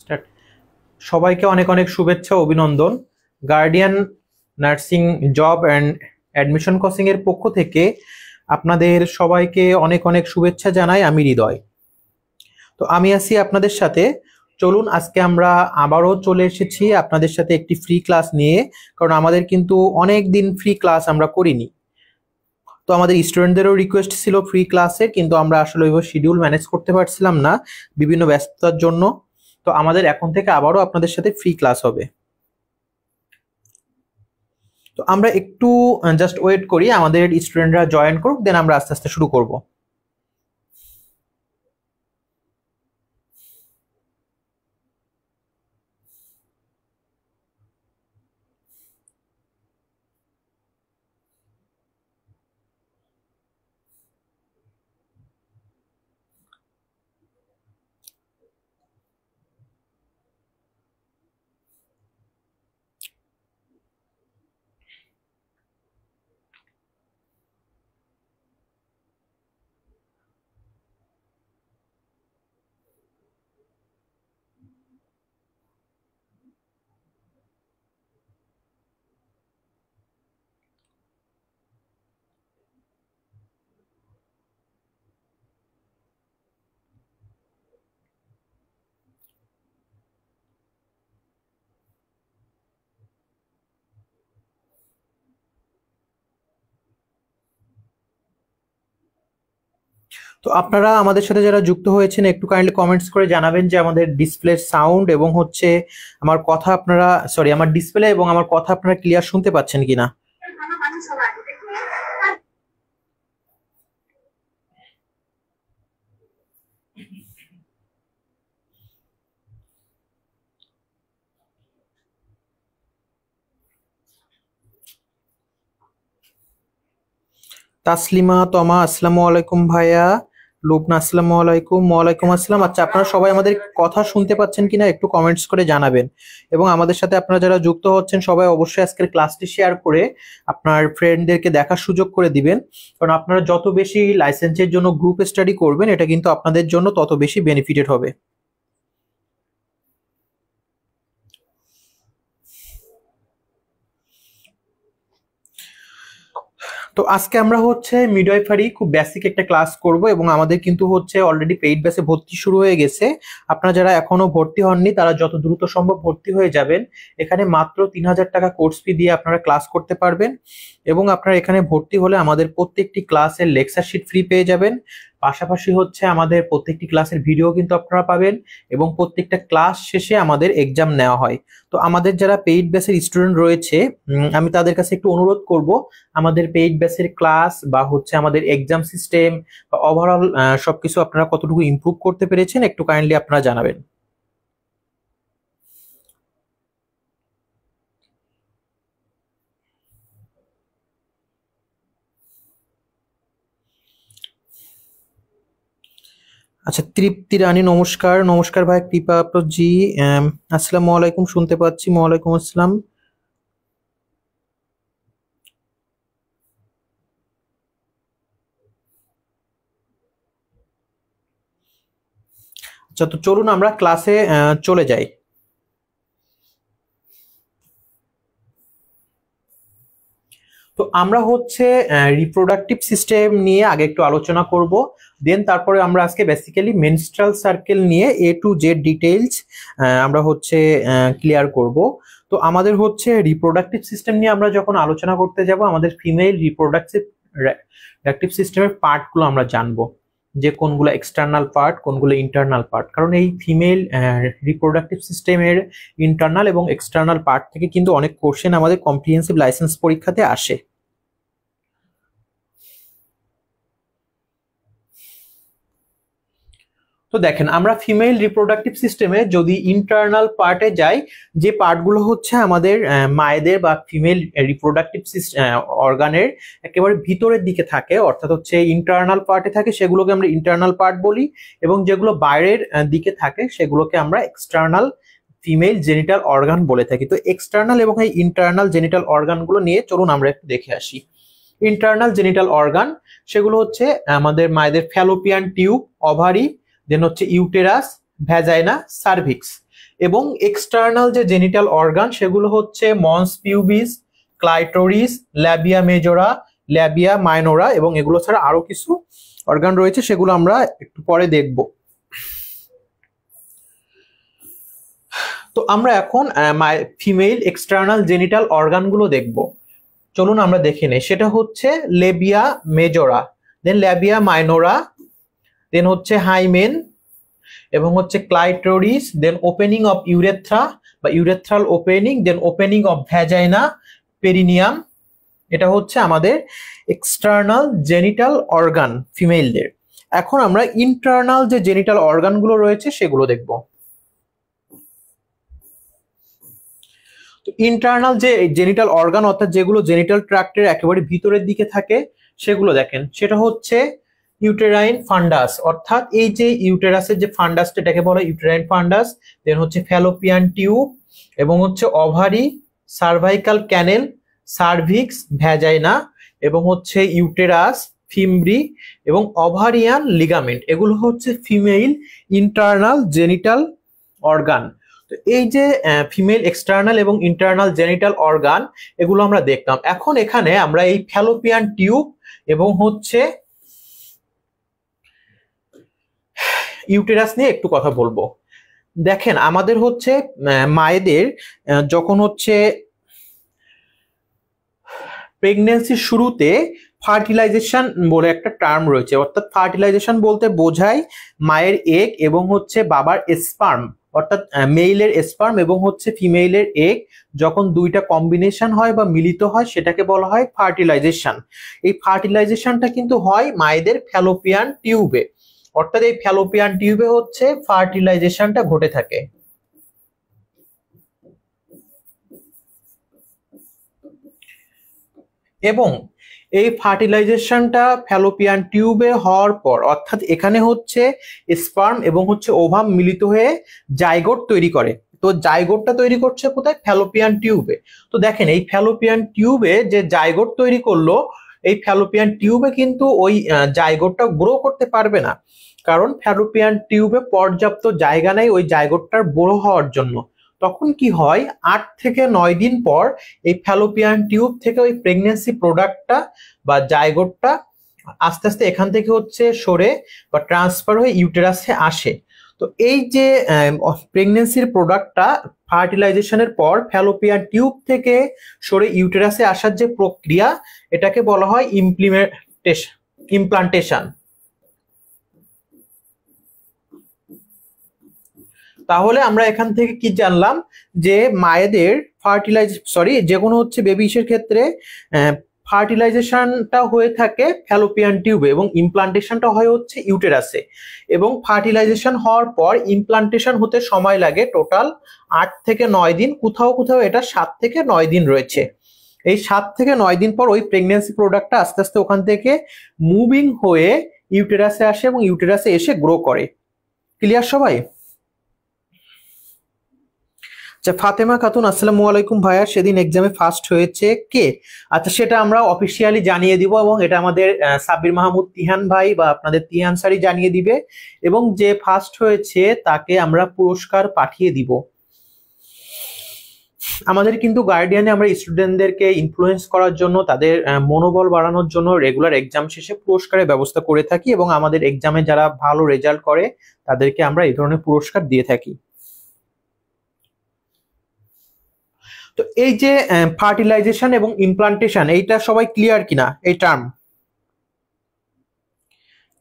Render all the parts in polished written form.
Start. সবাইকে অনেক অনেক শুভেচ্ছা ও অভিনন্দন। Guardian nursing job and admission coaching এর পক্ষ থেকে আপনাদের সবাইকে অনেক অনেক শুভেচ্ছা জানাই। আমি হৃদয়। তো আমি আছি আপনাদের সাথে। চলুন আজকে আমরা আবারও চলে এসেছি আপনাদের সাথে একটি ফ্রি ক্লাস নিয়ে, কারণ আমাদের কিন্তু অনেক দিন ফ্রি ক্লাস আমরা করিনি। তো আমাদের স্টুডেন্টদেরও রিকোয়েস্ট ছিল ফ্রি ক্লাসের, কিন্তু আমরা আসলে ওইভাবে শিডিউল ম্যানেজ করতে পারছিলাম না বিভিন্ন ব্যস্ততার জন্য। তো আমাদের এখন থেকে আবারও আপনাদের সাথে ফ্রি ক্লাস হবে। তো আমরা একটু জাস্ট ওয়েট করি, আমাদের স্টুডেন্টরা জয়েন করুক, দেন আমরা আস্তে আস্তে শুরু করব। তো আপনারা আমাদের সাথে যারা যুক্ত হয়েছেন একটু কাইন্ডলি কমেন্টস করে জানাবেন যে আমাদের ডিসপ্লে সাউন্ড এবং হচ্ছে আমার কথা আপনারা আমার ডিসপ্লে এবং আমার কথা আপনারা ক্লিয়ার শুনতে পাচ্ছেন কিনা। তাসলিমা তমা আসসালামু আলাইকুম ভাইয়া। লুবনা আসসালামু আলাইকুম। ওয়ালাইকুম আসসালাম। আচ্ছা, আপনারা সবাই আমাদের কথা শুনতে পাচ্ছেন কিনা একটু কমেন্টস করে জানাবেন, এবং আমাদের সাথে আপনারা যারা যুক্ত হচ্ছেন সবাই অবশ্যই আজকের ক্লাসটি শেয়ার করে আপনার ফ্রেন্ডদেরকে দেখার সুযোগ করে দিবেন, কারণ আপনারা যত বেশি লাইসেন্সের জন্য গ্রুপ স্টাডি করবেন এটা কিন্তু আপনাদের জন্য তত বেশি বেনিফিটেড হবে। তো আজকে আমরা হচ্ছে মিডওয়াইফারি খুব বেসিক একটা ক্লাস করব, এবং আমাদের কিন্তু হচ্ছে অলরেডি পেইড ব্যাচে ভর্তি শুরু হয়ে গেছে। আপনারা যারা এখনো ভর্তি হননি তারা যত দ্রুত সম্ভব ভর্তি হয়ে যাবেন। এখানে মাত্র 3000 টাকা কোর্স ফি দিয়ে আপনারা ক্লাস করতে পারবেন, এবং আপনারা এখানে ভর্তি হলে আমাদের প্রত্যেকটি ক্লাসের লেকচার শিট ফ্রি পেয়ে যাবেন। পাশাপাশি হচ্ছে আমাদের প্রত্যেকটি ক্লাসের ভিডিও কিন্তু আপনারা পাবেন, এবং প্রত্যেকটা ক্লাস শেষে আমাদের এক্সাম নেওয়া হয়। তো আমাদের যারা পেইড ব্যাচের স্টুডেন্ট রয়েছে আমি তাদের কাছে একটু অনুরোধ করব, আমাদের পেইড ব্যাচের ক্লাস বা হচ্ছে আমাদের এক্সাম সিস্টেম বা ওভারঅল সবকিছু আপনারা কতটুকু ইমপ্রুভ করতে পেরেছেন একটু কাইন্ডলি আপনারা জানাবেন। আচ্ছা, তৃপ্তি রানী নমস্কার। নমস্কার ভাই কৃপা জি। আসসালামু আলাইকুম, শুনতে পাচ্ছি। ওয়ালাইকুম আসসালাম। আচ্ছা, তো চলুন আমরা ক্লাসে চলে যাই। তো আমরা হচ্ছে রিপ্রোডাক্টিভ সিস্টেম নিয়ে আগে একটু আলোচনা করব, দেন তারপরে আমরা আজকে বেসিক্যালি মেনস্ট্রাল সার্কেল নিয়ে এ টু জেড ডিটেইলস আমরা হচ্ছে ক্লিয়ার করব। তো আমাদের হচ্ছে রিপ্রোডাক্টিভ সিস্টেম নিয়ে আমরা যখন আলোচনা করতে যাব, আমাদের ফিমেল রিপ্রোডাক্টিভ সিস্টেমের পার্টগুলো আমরা জানবো, যে কোনগুলো এক্সটার্নাল পার্ট কোনগুলো ইন্টারনাল পার্ট, কারণ এই ফিমেল রিপ্রোডাক্টিভ সিস্টেমের ইন্টারনাল এবং এক্সটার্নাল পার্ট থেকে কিন্তু অনেক কোশ্চেন আমাদের কম্প্রিহেন্সিভ লাইসেন্স পরীক্ষাতে আসে। তো দেখেন, আমরা ফিমেল রিপ্রোডাক্টিভ সিস্টেমে যদি ইন্টারনাল পার্টে যাই, যে পার্টগুলো হচ্ছে আমাদের মায়েদের বা ফিমেল রিপ্রোডাক্টিভ অর্গানের একেবারে ভিতরের দিকে থাকে, অর্থাৎ হচ্ছে ইন্টারনাল পার্টে থাকে, সেগুলোকে আমরা ইন্টারনাল পার্ট বলি, এবং যেগুলো বাইরের দিকে থাকে সেগুলোকে আমরা এক্সটার্নাল ফিমেল জেনিটাল অর্গান বলে থাকি। তো এক্সটার্নাল এবং এই ইন্টারনাল জেনিটাল অর্গানগুলো নিয়ে চলুন আমরা একটু দেখে আসি। ইন্টারনাল জেনিটাল অর্গান সেগুলো হচ্ছে আমাদের মায়েদের ফ্যালোপিয়ান টিউব, ওভারি, দেন হচ্ছে ইউটেরাস, ভ্যাজাইনা, সার্ভিক্স। এবং এক্সটার্নাল যে জেনিটাল অর্গান সেগুলো হচ্ছে mons pubis, clitoris, labia majora, labia minora, এবং এগুলো ছাড়া আরো কিছু অর্গান রয়েছে, সেগুলো আমরা একটু পরে দেখব। তো আমরা এখন ফিমেল এক্সটার্নাল জেনিটাল অর্গানগুলো দেখব। চলুন আমরা দেখে নেই। সেটা হচ্ছে labia majora, then labia minora, then হচ্ছে হাইমেন, এবং হচ্ছে clitoris, then opening of urethra বা urethral opening, then opening of vagina, perineum. এটা হচ্ছে আমাদের এক্সটার্নাল জেনিটাল অর্গান ফিমেলদের। এখন আমরা ইন্টারনাল যে জেনিটাল অর্গানগুলো রয়েছে সেগুলো দেখব। তো ইন্টারনাল যে জেনিটাল অর্গান অর্থাৎ যেগুলো জেনিটাল ট্র্যাক্টের একেবারে ভিতরের দিকে থাকে সেগুলো দেখেন। সেটা হচ্ছে ইউটেরাইন ফান্ডাস, অর্থাৎ এই যে ইউটেরাসের যে ফান্ডাসটা, এটাকে বলা ইউটেরাইন ফান্ডাস। দেন হচ্ছে ফ্যালোপিয়ান টিউব, এবং হচ্ছে অভারি, সার্ভাইকাল ক্যানেল, সার্ভিক্স, ভ্যাজাইনা, এবং হচ্ছে ইউটেরাস, ফিমব্রি, এবং অভারিয়ান লিগামেন্ট। এগুলো হচ্ছে ফিমেল ইন্টারনাল জেনিটাল অর্গান। তো এই যে ফিমেল এক্সটার্নাল এবং ইন্টারনাল জেনিটাল অর্গান, এগুলো আমরা দেখলাম। এখন এখানে আমরা এই ফ্যালোপিয়ান টিউব এবং হচ্ছে ইউটেরাস নিয়ে একটু কথা বলবো। দেখেন, আমাদের হচ্ছে মায়েদের যখন হচ্ছে প্রেগনেন্সির শুরুতে ফার্টিলাইজেশন বলে একটা টার্ম রয়েছে, অর্থাৎ ফার্টিলাইজেশন বলতে বোঝায় মায়ের এগ এবং হচ্ছে বাবার স্পার্ম, অর্থাৎ মেইলের স্পার্ম এবং হচ্ছে ফিমেইলের এগ যখন দুইটা কম্বিনেশন হয় বা মিলিত হয় সেটাকে বলা হয় ফার্টিলাইজেশন। এই ফার্টিলাইজেশনটা কিন্তু হয় মায়েদের ফ্যালোপিয়ান টিউবে, অর্থাৎ এই ফ্যালোপিয়ান টিউবে হচ্ছে ফার্টিলাইজেশনটা ঘটে থাকে। এবং এই ফার্টিলাইজেশনটা ফ্যালোপিয়ান টিউবে হওয়ার পর, অর্থাৎ এখানে হচ্ছে স্পার্ম এবং হচ্ছে ওভাম মিলিত হয়ে জাইগোট তৈরি করে। তো জাইগোটটা তৈরি করছে কোথায়? ফ্যালোপিয়ান টিউবে। তো দেখেন, এই ফ্যালোপিয়ান টিউবে যে জাইগোট তৈরি করলো, এই ফ্যালোপিয়ান টিউবে কিন্তু ওই জাইগোটটা গ্রো করতে পারবে না, কারণ ফ্যালোপিয়ান টিউবে পর্যাপ্ত জায়গা নেই ওই জাইগোটটার বড় হওয়ার জন্য। তখন কি হয়, 8 থেকে 9 দিন পর এই ফ্যালোপিয়ান টিউব থেকে ওই প্রেগনেন্সি প্রোডাক্টটা বা জাইগোটটা আস্তে আস্তে এখান থেকে হচ্ছে সরে বা ট্রান্সফার হয়ে ইউটেরাসে আসে। তো এই যে প্রেগনেন্সির প্রোডাক্টটা ফার্টিলাইজেশনের পর ফ্যালোপিয়ান টিউব থেকে সরে ইউটেরাসে আসার যে প্রক্রিয়া, এটাকে বলা হয় ইমপ্লান্টেশন। তাহলে আমরা এখান থেকে কি জানলাম, যে মায়েদের যে কোনো হচ্ছে বেবিসের ক্ষেত্রে ফার্টিলাইজেশনটা হয়ে থাকে ফ্যালোপিয়ান টিউবে এবং ইমপ্লান্টেশনটা হয় হচ্ছে ইউটেরাসে। এবং ফার্টিলাইজেশন হওয়ার পর ইমপ্লান্টেশন হতে সময় লাগে টোটাল 8 থেকে 9 দিন, কোথাও কোথাও এটা 7 থেকে 9 দিন রয়েছে। এই 7 থেকে 9 দিন পর ওই প্রেগনেন্সি প্রোডাক্টটা আস্তে আস্তে ওখান থেকে মুভিং হয়ে ইউটেরাসে আসে এবং ইউটেরাসে এসে গ্রো করে। ক্লিয়ার সবাই? আচ্ছা, ফাতেমা খাতুন, আসসালামু আলাইকুম ভাইয়া, সেদিন এক্সামে ফার্স্ট হয়েছে কে? আচ্ছা, সেটা আমরা অফিসিয়ালি জানিয়ে দিব, এবং এটা আমাদের সাব্বির মাহমুদ তিহান ভাই বা আপনাদের তিহান স্যারই জানিয়ে দিবে, এবং যে ফার্স্ট হয়েছে তাকে আমরা পুরস্কার পাঠিয়ে দিব। আমাদের কিন্তু গার্ডিয়ানে আমরা স্টুডেন্টদেরকে ইনফ্লুয়েন্স করার জন্য, তাদের মনোবল বাড়ানোর জন্য রেগুলার এক্সাম শেষে পুরস্কারের ব্যবস্থা করে থাকি, এবং আমাদের এক্সামে যারা ভালো রেজাল্ট করে তাদেরকে আমরা এই ধরনের পুরস্কার দিয়ে থাকি। তো এই যে ফার্টিলাইজেশন এবং ইমপ্লান্টেশন, এইটা সবাই ক্লিয়ার কিনা এই টার্ম?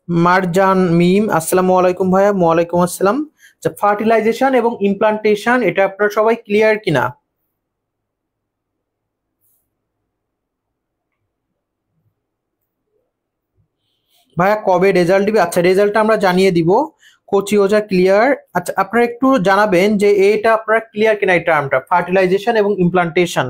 মারজান মিম, আসসালামু আলাইকুম ভাইয়া। ওয়ালাইকুম আসসালাম। আচ্ছা, ফার্টিলাইজেশন এবং ইমপ্লান্টেশন এটা আপনারা সবাই ক্লিয়ার কিনা? ভাইয়া কবে রেজাল্ট দিবে? আচ্ছা, রেজাল্টটা আমরা জানিয়ে দিব। কোচি ওজা ক্লিয়ার। আচ্ছা, আপনারা একটু জানাবেন যে এটা আপনারা ক্লিয়ার কিনা এই টার্মটা, ফার্টিলাইজেশন এবং ইমপ্লান্টেশন।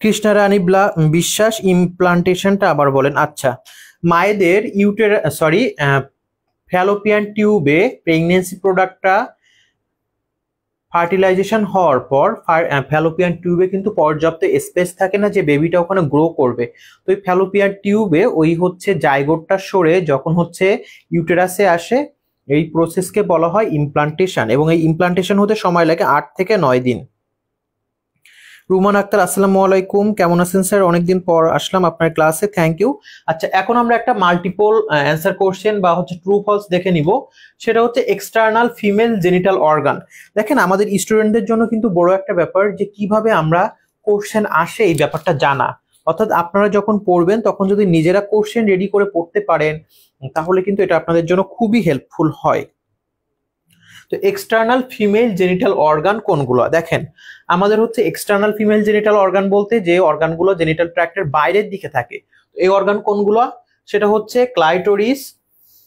কৃষ্ণারানী বিশ্বাস, ইমপ্লান্টেশনটা আবার বলেন। আচ্ছা, মায়েদের ফ্যালোপিয়ান টিউবে প্রেগনেন্সি প্রোডাক্টটা ফার্টিলাইজেশন হওয়ার পর ফ্যালোপিয়ান টিউবে কিন্তু পর্যাপ্ত স্পেস থাকে না যে বেবিটা ওখানে গ্রো করবে। তো এই ফ্যালোপিয়ান টিউবে ওই হচ্ছে জাইগোটটা সরে যখন হচ্ছে ইউটেরাসে আসে, এই প্রসেসকে বলা হয় ইমপ্লান্টেশন, এবং এই ইমপ্লান্টেশন হতে সময় লাগে 8 থেকে 9 দিন। রুমান আক্তার, আসসালামু আলাইকুম, কেমন আছেন স্যার? অনেকদিন পর আসলাম আপনার ক্লাসে, থ্যাংক ইউ। আচ্ছা, এখন আমরা একটা মাল্টিপল অ্যান্সার কোশ্চেন বা হচ্ছে ট্রু ফলস দেখে নিব। সেটা হচ্ছে এক্সটার্নাল ফিমেল জেনিটাল অর্গান। দেখেন, আমাদের স্টুডেন্টদের জন্য কিন্তু বড় একটা ব্যাপার যে কিভাবে আমরা কোশ্চেন আসে এই ব্যাপারটা জানা। অর্থাৎ আপনারা যখন পড়বেন তখন যদি নিজেরা কোশ্চেন রেডি করে পড়তে পারেন তাহলে কিন্তু এটা আপনাদের জন্য খুবই হেল্পফুল হয়। তো এক্সটার্নাল ফিমেল জেনিটাল অর্গান কোনগুলো? দেখেন, আমাদের হচ্ছে এক্সটার্নাল ফিমেল জেনিটাল অর্গান বলতে যে অর্গানগুলো জেনিটাল ট্র্যাক্টের বাইরের দিকে থাকে। এই অর্গান কোনগুলো? সেটা হচ্ছে ক্লাইটোরিস,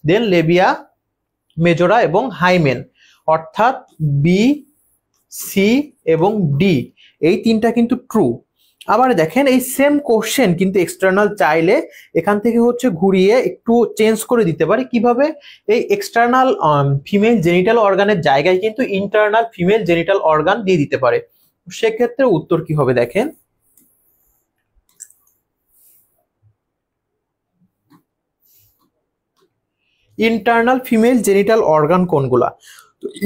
দেন লেবিয়া মেজোরা এবং হাইমেন, অর্থাৎ বি, সি এবং ডি, এই তিনটা কিন্তু ট্রু। আবার দেখেন, এই সেম কোশ্চেন কিন্তু এক্সটার্নাল চাইলে এখান থেকে হচ্ছে ঘুরিয়ে একটু চেঞ্জ করে দিতে পারে। কিভাবে? এই এক্সটার্নাল ফিমেল জেনিটাল অর্গানের জায়গায় কিন্তু ইন্টারনাল ফিমেল জেনিটাল অর্গান দিয়ে দিতে পারে। সেক্ষেত্রে উত্তর কি হবে দেখেন, ইন্টারনাল ফিমেল জেনিটাল অর্গান কোনগুলা?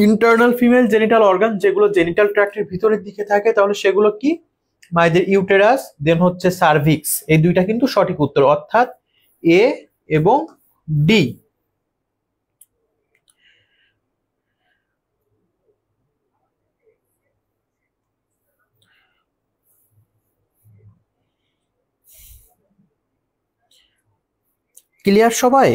ইন্টারনাল ফিমেল জেনিটাল অর্গান যেগুলো জেনিটাল ট্র্যাক্টের ভিতরের দিকে থাকে তাহলে সেগুলো কি? মায়েদের ইউটেরাস, দেন হচ্ছে সার্ভিক্স, এই দুইটা কিন্তু সঠিক উত্তর, অর্থাৎ এ এবং ডি। ক্লিয়ার সবাই?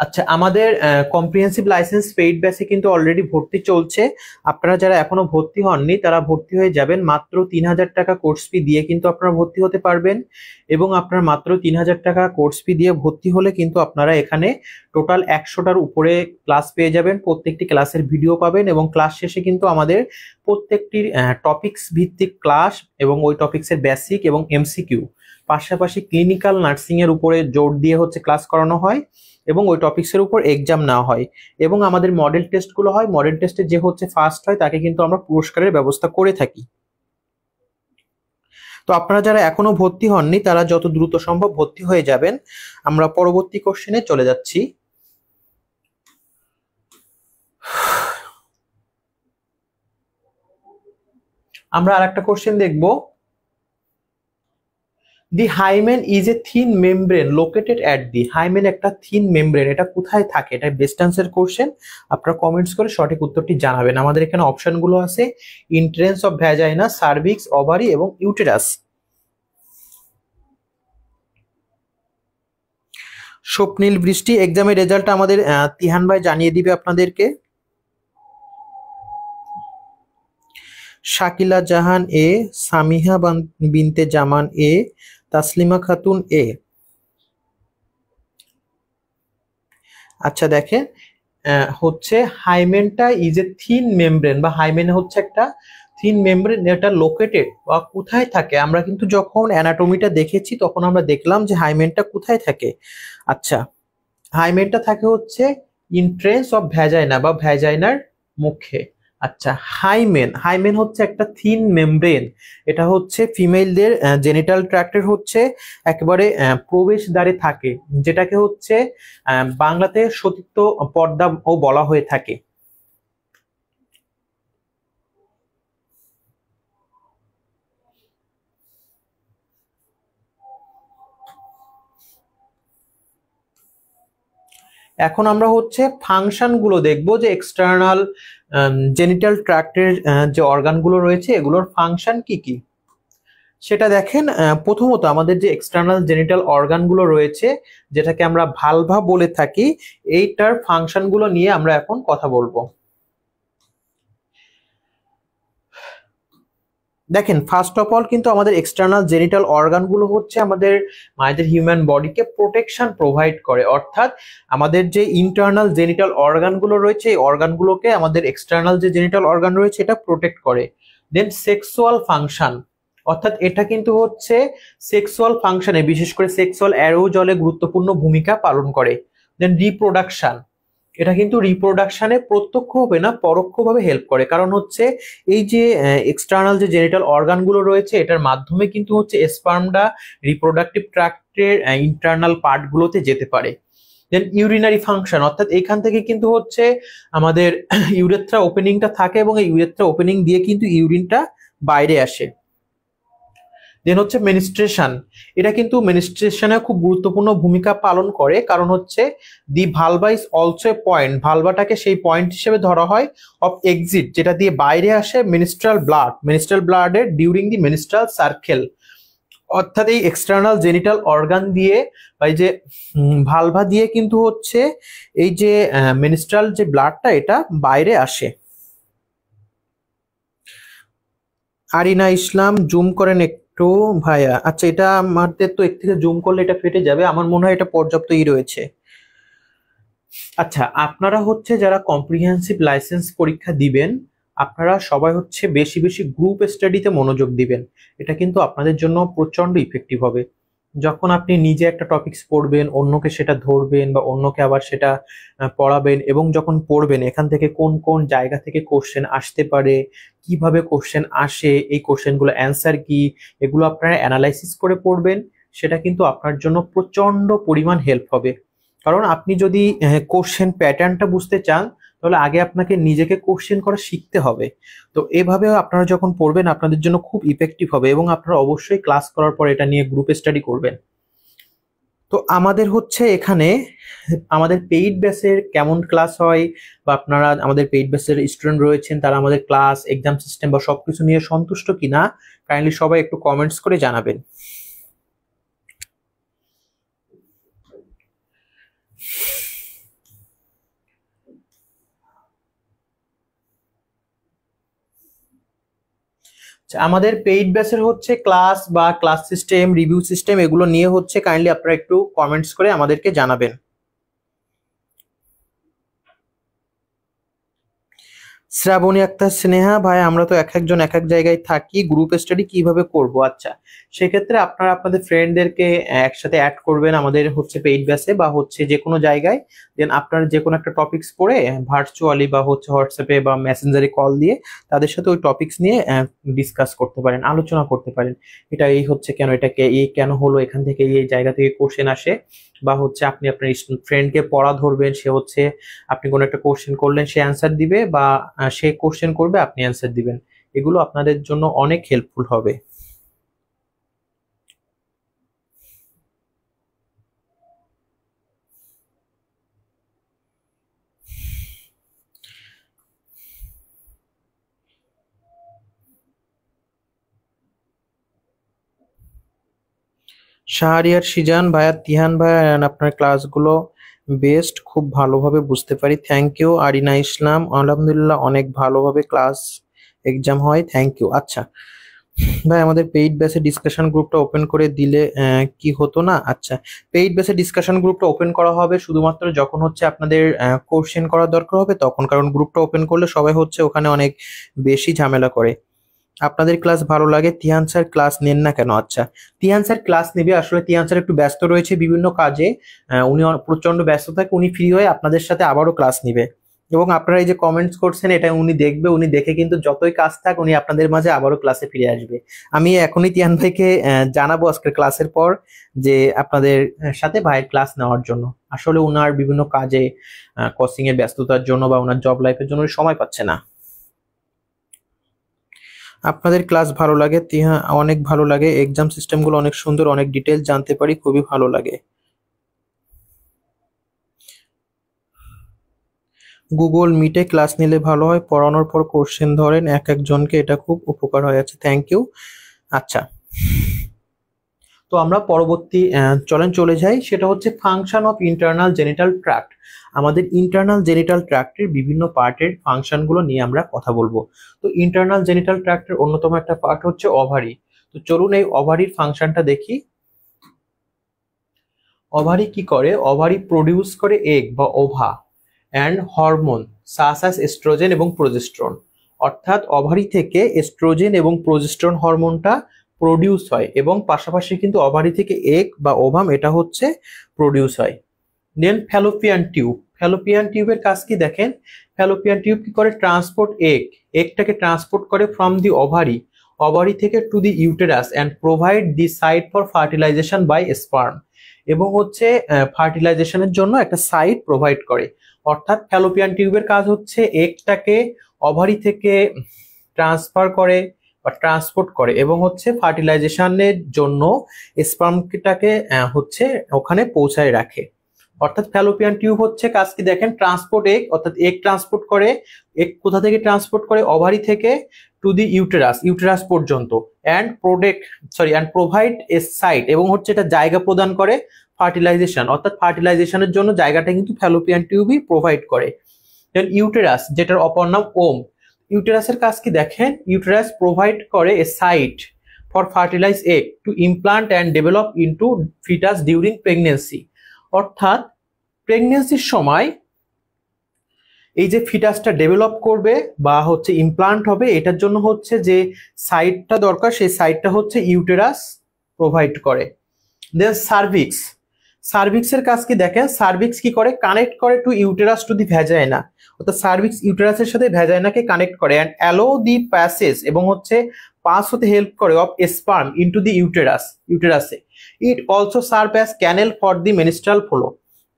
আচ্ছা, আমাদের কম্প্রিহেন্সিভ লাইসেন্স পেইড ব্যাচে কিন্তু অলরেডি ভর্তি চলছে। আপনারা যারা এখনো ভর্তি হননি তারা ভর্তি হয়ে যাবেন। মাত্র 3000 টাকা কোর্স ফি দিয়ে কিন্তু আপনারা ভর্তি হতে পারবেন, এবং আপনার মাত্র 3000 টাকা কোর্স ফি দিয়ে ভর্তি হলে কিন্তু আপনারা এখানে টোটাল 100টার উপরে ক্লাস পেয়ে যাবেন। প্রত্যেকটি ক্লাসের ভিডিও পাবেন, এবং ক্লাস শেষে কিন্তু আমাদের প্রত্যেকটির টপিকস ভিত্তিক ক্লাস এবং ওই টপিক্সের বেসিক এবং এমসিকিউ, পাশাপাশি ক্লিনিক্যাল নার্সিং এর উপরে জোর দিয়ে হচ্ছে ক্লাস করানো হয়, এবং ওই টপিক্সের উপর এক্সাম নেওয়া হয়, এবং আমাদের মডেল টেস্টগুলো হয়। মডেল টেস্টে যে হচ্ছে ফার্স্ট হয় তাকে কিন্তু আমরা পুরস্কারের ব্যবস্থা করে থাকি। তো আপনারা যারা এখনো ভর্তি হননি তারা যত দ্রুত সম্ভব ভর্তি হয়ে যাবেন। আমরা পরবর্তী কোশ্চেনে চলে যাচ্ছি। আমরা আরেকটা কোশ্চেন দেখব। The hymen is a thin membrane located at the. Hymen একটা থিন মেমব্রেন, এটা কোথায় থাকে? এটা ডিস্টেন্সের কোশ্চেন। আপনারা কমেন্টস করে সঠিক উত্তরটি জানাবেন। আমাদের এখানে অপশনগুলো আছে entrance of vagina, cervix, ovary এবং ইউটেরাস। স্বপ্নীল বৃষ্টি, এক্সামের রেজাল্ট আমাদের তিহান ভাই জানিয়ে দিবে আপনাদেরকে। শাকিলা জাহান এ, সামিহা বিনতে জামান এ, তাসলিমা খাতুন এ। আচ্ছা দেখেন, হচ্ছে হাইমেনটা ইজ এ থিন মেমব্রেন, বা হাইমেন হচ্ছে একটা থিন মেমব্রেন, এটা লোকেটেড বা কোথায় থাকে? আমরা কিন্তু যখন অ্যানাটমিটা দেখেছি তখন আমরা দেখলাম যে হাইমেনটা কোথায় থাকে। আচ্ছা, হাইমেনটা থাকে হচ্ছে ইন্ট্রেন্স অফ ভ্যাজাইনা বা ভ্যাজাইনার মুখে। আচ্ছা, হাইমেন হচ্ছে একটা থিন মেমব্রেন, এটা হচ্ছে ফিমেলদের জেনিটাল ট্র্যাক্টের হচ্ছে একেবারে প্রবেশদ্বারে থাকে, যেটাকে হচ্ছে বাংলাতে সতীত্ব পর্দা ও বলা হয়ে থাকে। এখন আমরা হচ্ছে ফাংশন গুলো দেখবো যে এক্সটার্নাল জেনিটাল ট্র্যাক্টের যে অর্গানগুলো রয়েছে এগুলোর ফাংশন কি কি সেটা দেখেন। প্রথমত আমাদের যে এক্সটার্নাল জেনিটাল অর্গানগুলো রয়েছে, যেটাকে আমরা ভালভা বলে থাকি, এইটার ফাংশনগুলো নিয়ে আমরা এখন কথা বলবো। দেখেন, ফার্স্ট অফ অল কিন্তু আমাদের এক্সটার্নাল জেনিটাল অর্গানগুলো হচ্ছে আমাদের মায়েদের হিউম্যান বডিকে প্রোটেকশন প্রোভাইড করে, অর্থাৎ আমাদের যে ইন্টারনাল জেনিটাল অর্গানগুলো রয়েছে এই অর্গানগুলোকে আমাদের এক্সটার্নাল যে জেনিটাল অর্গান রয়েছে এটা প্রোটেক্ট করে। দেন সেক্সুয়াল ফাংশন, অর্থাৎ এটা কিন্তু হচ্ছে সেক্সুয়াল ফাংশনে, বিশেষ করে সেক্সুয়াল অ্যারোজলে গুরুত্বপূর্ণ ভূমিকা পালন করে। দেন রিপ্রোডাকশন, এটা কিন্তু রিপ্রোডাকশনে প্রত্যক্ষভাবে না পরোক্ষভাবে হেল্প করে, কারণ হচ্ছে এই যে এক্সটার্নাল যে জেনিটাল অর্গানগুলো রয়েছে এটার মাধ্যমে কিন্তু হচ্ছে স্পার্মটা রিপ্রোডাক্টিভ ট্র্যাক্টের ইন্টারনাল পার্টগুলোতে যেতে পারে। দেন ইউরিনারি ফাংশন, অর্থাৎ এখান থেকে কিন্তু হচ্ছে আমাদের ইউরেথ্রা ওপেনিংটা থাকে এবং এই ইউরেথ্রা ওপেনিং দিয়ে কিন্তু ইউরিনটা বাইরে আসে। দেন হচ্ছে মেনিস্ট্রেশন, এটা কিন্তু মেনিস্ট্রেশনে খুব গুরুত্বপূর্ণ ভূমিকা পালন করে, কারণ হচ্ছে the vulva is also a point, ভালভাটাকে সেই পয়েন্ট হিসেবে ধরা হয় অফ এক্সিট, যেটা দিয়ে বাইরে আসে মিনিস্ট্রাল ব্লাডের ডিউরিং দি মিনিস্ট্রাল সার্কেল। অর্থাৎ এই এক্সটার্নাল জেনিটাল অর্গান দিয়ে বা এই যে ভালভা দিয়ে কিন্তু হচ্ছে এই যে মিনিস্ট্রাল যে ব্লাডটা এটা বাইরে আসে। আরিনা ইসলাম, জুম করেন একটু ভাইয়া। আচ্ছা, এটা আমাদের তো এর থেকে জুম করলে এটা ফেটে যাবে, আমার মনে হয় এটা পর্যাপ্তই রয়েছে। আচ্ছা, আপনারা হচ্ছে যারা কম্প্রিহেন্সিভ লাইসেন্স পরীক্ষা দিবেন, আপনারা সবাই হচ্ছে বেশি বেশি গ্রুপ স্টাডিতে মনোযোগ দিবেন। এটা কিন্তু আপনাদের জন্য প্রচন্ড ইফেক্টিভ হবে। যখন আপনি নিজে একটা টপিকস পড়বেন, অন্যকে সেটা ধরবেন বা অন্যকে আবার সেটা পড়াবেন, এবং যখন পড়বেন এখান থেকে কোন কোন জায়গা থেকে কোশ্চেন আসতে পারে, কিভাবে কোশ্চেন আসে, এই কোশ্চেনগুলো অ্যান্সার কি, এগুলো আপনারা অ্যানালাইসিস করে পড়বেন, সেটা কিন্তু আপনার জন্য প্রচন্ড পরিমাণ হেল্প হবে। কারণ আপনি যদি কোশ্চেন প্যাটার্নটা বুঝতে চান, তাহলে আগে আপনাকে নিজেকে কোশ্চেন করা শিখতে হবে। তো এভাবে আপনারা যখন পড়বেন আপনাদের জন্য খুব ইফেক্টিভ হবে, এবং আপনারা অবশ্যই ক্লাস করার পর এটা নিয়ে গ্রুপ স্টাডি করবেন। তো আমাদের হচ্ছে এখানে আমাদের পেইড ব্যাচের কেমন ক্লাস হয়, বা আপনারা আমাদের পেইড ব্যাচের স্টুডেন্ট রয়েছেন তারা আমাদের ক্লাস, এক্সাম সিস্টেম বা সবকিছু নিয়ে সন্তুষ্ট কিনা, কাইন্ডলি সবাই একটু কমেন্টস করে জানাবেন। আমাদের পেইড ব্যাচের হচ্ছে ক্লাস বা ক্লাস সিস্টেম, রিভিউ সিস্টেম, এগুলো নিয়ে হচ্ছে কাইন্ডলি আপনারা একটু কমেন্টস করে আমাদেরকে জানাবেন। শ্রাবণী আক্তার স্নেহা, ভাই আমরা তো এক একজন এক এক জায়গায় থাকি, গ্রুপ স্টাডি কিভাবে করব? আচ্ছা, সেক্ষেত্রে আপনারা আপনাদের ফ্রেন্ডদেরকে একসাথে অ্যাড করবেন আমাদের হচ্ছে পেইড ব্যাচে বা হচ্ছে যে কোনো জায়গায়। দেন আপনারা যে কোনো একটা টপিকস পড়ে ভার্চুয়ালি বা হচ্ছে হোয়াটসঅ্যাপে বা মেসেঞ্জারে কল দিয়ে তাদের সাথে ওই টপিকস নিয়ে ডিসকাস করতে পারেন, আলোচনা করতে পারেন। এটা এই হচ্ছে কেন, এটাকে এই কেন হলো, এখান থেকে এই জায়গা থেকে কোশ্চেন আসে, বা হচ্ছে আপনি আপনার ফ্রেন্ডকে পড়া ধরবেন, সে হচ্ছে আপনি কোনো একটা কোশ্চেন করলেন সে অ্যান্সার দিবে, বা সে কোশ্চেন করবে আপনি অ্যান্সার দিবেন। এগুলো আপনাদের জন্য অনেক হেল্পফুল হবে। শাহরিয়ার সিজান, ভাইয়া তিহান ভাইয়া, আপনার ক্লাসগুলো বেস্ট, খুব ভালোভাবে বুঝতে পারি, থ্যাংক ইউ। আরিনা ইসলাম, আলহামদুলিল্লাহ অনেক ভালোভাবে ক্লাস এক্সাম হয়, থ্যাংক ইউ। আচ্ছা ভাই, আমাদের পেইড ব্যাচে ডিসকাশন গ্রুপটা ওপেন করে দিলে কি হতো না? আচ্ছা, পেইড ব্যাচে ডিসকাশন গ্রুপটা ওপেন করা হবে শুধুমাত্র যখন হচ্ছে আপনাদের কোশ্চেন করার দরকার হবে তখন, কারণ গ্রুপটা ওপেন করলে সবাই হচ্ছে ওখানে অনেক বেশি ঝামেলা করে। আপনাদের ক্লাস ভালো লাগে, তিহান স্যার ক্লাস নেন না কেন? আচ্ছা, তিহান স্যার ক্লাস নেবে, আসলে তিহান স্যার একটু ব্যস্ত রয়েছে বিভিন্ন কাজে, উনি প্রচন্ড ব্যস্ত থাকে, উনি ফ্রি হয়ে আপনাদের সাথে আবারও ক্লাস নিবে। এবং আপনারা এই যে কমেন্টস করছেন এটা উনি দেখবে, উনি দেখে কিন্তু যতই কাজ থাক উনি আপনাদের মাঝে আবারও ক্লাসে ফিরে আসবে। আমি এখনই তিহান ভাইকে জানাবো আজকের ক্লাসের পর যে আপনাদের সাথে ভাইয়ের ক্লাস নেওয়ার জন্য। আসলে উনার বিভিন্ন কাজে কোচিং এর ব্যস্ততার জন্য বা ওনার জব লাইফের জন্য উনি সময় পাচ্ছে না। আপনাদের ক্লাস ভালো লাগে তিহা, অনেক ভালো লাগে, এক্সাম সিস্টেমগুলো অনেক সুন্দর, অনেক ডিটেলস জানতে পারি, খুবই ভালো লাগে। গুগল মিটে ক্লাস নিলে ভালো হয়, পড়ানোর পর কোশ্চেন ধরেন এক একজনকে, এটা খুব উপকার হয়ে আছে, থ্যাংক ইউ। আচ্ছা, তো আমরা পরবর্তী চলেন চলে যাই, সেটা হচ্ছে function of internal genital tract. আমাদের ইন্টারনাল জেনিটাল ট্র্যাক্টের বিভিন্ন পার্টের ফাংশনগুলো নিয়ে আমরা কথা বলবো। তো ইন্টারনাল জেনিটাল ট্র্যাক্টের অন্যতম একটা পার্ট হচ্ছে ওভারি। তো চলুন এই ওভারির ফাংশনটা দেখি। ওভারি কি করে? ওভারি প্রডিউস করে এগ বা ova and hormone such as oestrogen এবং প্রোজেস্টেরন। অর্থাৎ ওভারি থেকে এস্ট্রোজেন এবং প্রোজেস্টেরন হরমোনটা প্রডিউস হয় এবং পাশাপাশি কিন্তু ওভারি থেকে এগ বা ওভাম এটা হচ্ছে প্রডিউস হয়। দেন ফ্যালোপিয়ান টিউব, ফ্যালোপিয়ান টিউবের কাজ কি দেখেন, ফ্যালোপিয়ান টিউব কি করে, ট্রান্সপোর্ট এগটাকে ট্রান্সপোর্ট করে ফ্রম দি ওভারি, ওভারি থেকে to the uterus and provide the site for fertilization by sperm, এবং হচ্ছে ফার্টিলাইজেশনের জন্য একটা সাইট প্রোভাইড করে। অর্থাৎ ফ্যালোপিয়ান টিউবের কাজ হচ্ছে এগটাকে ওভারি থেকে ট্রান্সফার করে বা ট্রান্সপোর্ট করে এবং হচ্ছে ফার্টিলাইজেশনের জন্য স্পার্মটাকে হচ্ছে ওখানে পৌঁছায় রাখে। অর্থাৎ ফ্যালোপিয়ান টিউব হচ্ছে কাজ কি দেখেন, ট্রান্সপোর্ট এগ, অর্থাৎ এগ ট্রান্সপোর্ট করে, এগ কোথা থেকে ট্রান্সপোর্ট করে, ওভারি থেকে টু দি ইউটেরাস, ইউটেরাস পর্যন্ত, অ্যান্ড প্রোভাইড এ সাইট, এবং হচ্ছে এটা জায়গা প্রদান করে ফার্টিলাইজেশন, অর্থাৎ ফার্টিলাইজেশনের জন্য জায়গাটা কিন্তু ফ্যালোপিয়ান টিউবই প্রোভাইড করে। দেন ইউটেরাস, যেটার অপর নাম ওম, ইউটেরাসের কাজ কি দেখেন, ইউটেরাস প্রোভাইড করে a site for fertilize egg to implant and develop into foetus during pregnancy. অর্থাৎ প্রেগনেন্সির সময় এই যে ফিটাসটা ডেভেলপ করবে বা হচ্ছে ইমপ্লান্ট হবে, এটার জন্য হচ্ছে যে সাইটটা দরকার, সেই সাইটটা হচ্ছে ইউটেরাস প্রোভাইড করে। দেন সার্ভিক্স, সার্ভিক্সের কাজ কি দেখেন, সার্ভিক্স কি করে, কানেক্ট করে to uterus to the vagina, অর্থাৎ সার্ভিক্স ইউটেরাসের সাথে ভ্যাজাইনাকে কানেক্ট করে অ্যান্ড অ্যালো দি প্যাসেজ, এবং হচ্ছে পাস হতে হেল্প করে অফ স্পার্ম ইনটু দি ইউটেরাসে। It also serve as canal for the menstrual flow,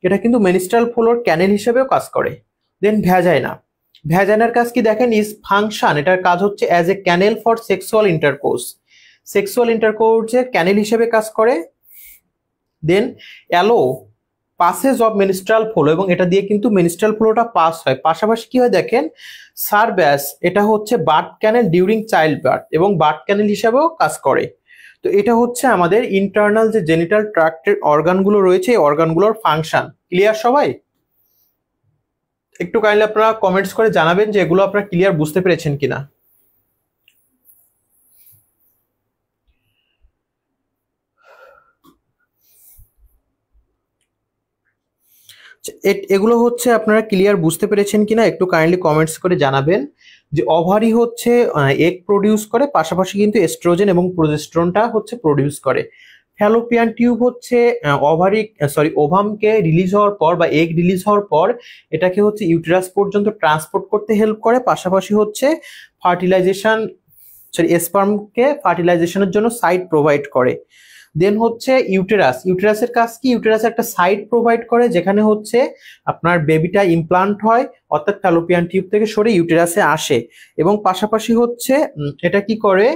এটা কিন্তু মেনস্ট্রাল ফ্লোর ক্যানেল হিসেবেও কাজ করে। দেন ভ্যাজাইনা, ভ্যাজাইনার কাজ কি দেখেন, ইজ ফাংশন, এটার কাজ হচ্ছে as a canal for sexual intercourse, sexual ইন্টারকোর্সের ক্যানেল হিসেবে কাজ করে। Then allow passage of menstrual flow, এবং এটা দিয়ে কিন্তু মেনস্ট্রাল ফ্লোটা পাস হয়। পাশাপাশি কি হয় দেখেন, সার্ভ, এটা হচ্ছে বার্থ ক্যানেল ডিউরিং চাইল্ড বার্থ, এবং বার্থ ক্যানেল হিসেবেও কাজ করে। তো এটা হচ্ছে আমাদের ইন্টারনাল যে জেনিটাল ট্র্যাক্টের অর্গানগুলো রয়েছে, এই অর্গানগুলোর ফাংশন। ক্লিয়ার সবাই? একটু কাইন্ডলি আপনারা কমেন্টস করে জানাবেন যে এগুলো আপনারা ক্লিয়ার বুঝতে পেরেছেন কিনা। এগুলো হচ্ছে আপনারা ক্লিয়ার বুঝতে পেরেছেন কিনা, একটু কাইন্ডলি কমেন্টস করে জানাবেন। যে ওভারি হচ্ছে এগ প্রডিউস করে, পাশাপাশি কিন্তু এস্ট্রোজেন এবং প্রোজেস্টেরনটা হচ্ছে প্রডিউস করে। ফ্যালোপিয়ান টিউব হচ্ছে ওভামকে রিলিজ হওয়ার পর বা এগ রিলিজ হওয়ার পর এটাকে হচ্ছে ইউটেরাস পর্যন্ত ট্রান্সপোর্ট করতে হেল্প করে, পাশাপাশি হচ্ছে স্পার্মকে ফার্টিলাইজেশনের জন্য সাইট প্রোভাইড করে। দেন হচ্ছে ইউটেরাসের কাজ কি, ইউটেরাস একটা সাইট প্রোভাইড করে যেখানে হচ্ছে আপনার বেবিটা ইমপ্লান্ট হয়, অর্থাৎ ফ্যালোপিয়ান টিউব থেকে সরে ইউটেরাসে আসে, এবং পাশাপাশি হচ্ছে এটা কি করে,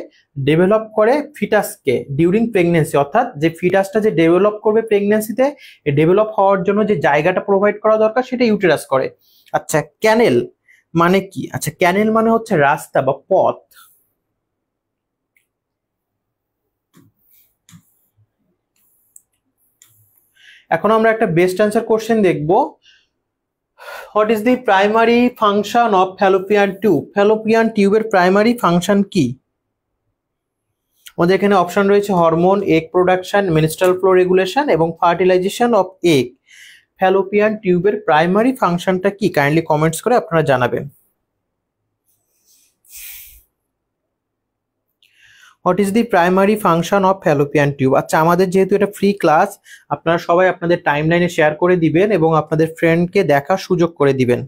ডেভেলপ করে ফিটাসকে ডিউরিং প্রেগনেন্সি, অর্থাৎ যে ফিটাসটা যে ডেভেলপ করবে প্রেগনেন্সিতে, ডেভেলপ হওয়ার জন্য যে জায়গাটা প্রোভাইড করা দরকার সেটা ইউটেরাস করে। আচ্ছা, ক্যানেল মানে কি? আচ্ছা, ক্যানেল মানে হচ্ছে রাস্তা বা পথ। এখন আমরা একটা বেস্ট অ্যান্সার কোশ্চেন দেখব। What is the primary function of Fallopian tube? Fallopian টিউবের প্রাইমারি ফাংশন কি? আমাদের এখানে অপশন রয়েছে hormone, egg production, menstrual flow regulation এবং ফার্টিলাইজেশন অফ এগ। ফ্যালোপিয়ান টিউবের প্রাইমারি ফাংশনটা কি? কাইন্ডলি কমেন্টস করে আপনারা জানাবেন। What is the primary function of Fallopian tube? আচ্ছা, আমাদের যেহেতু এটা ফ্রি ক্লাস, আপনারা সবাই আপনাদের টাইমলাইনে শেয়ার করে দিবেন এবং আপনাদের ফ্রেন্ডকে দেখার সুযোগ করে দিবেন।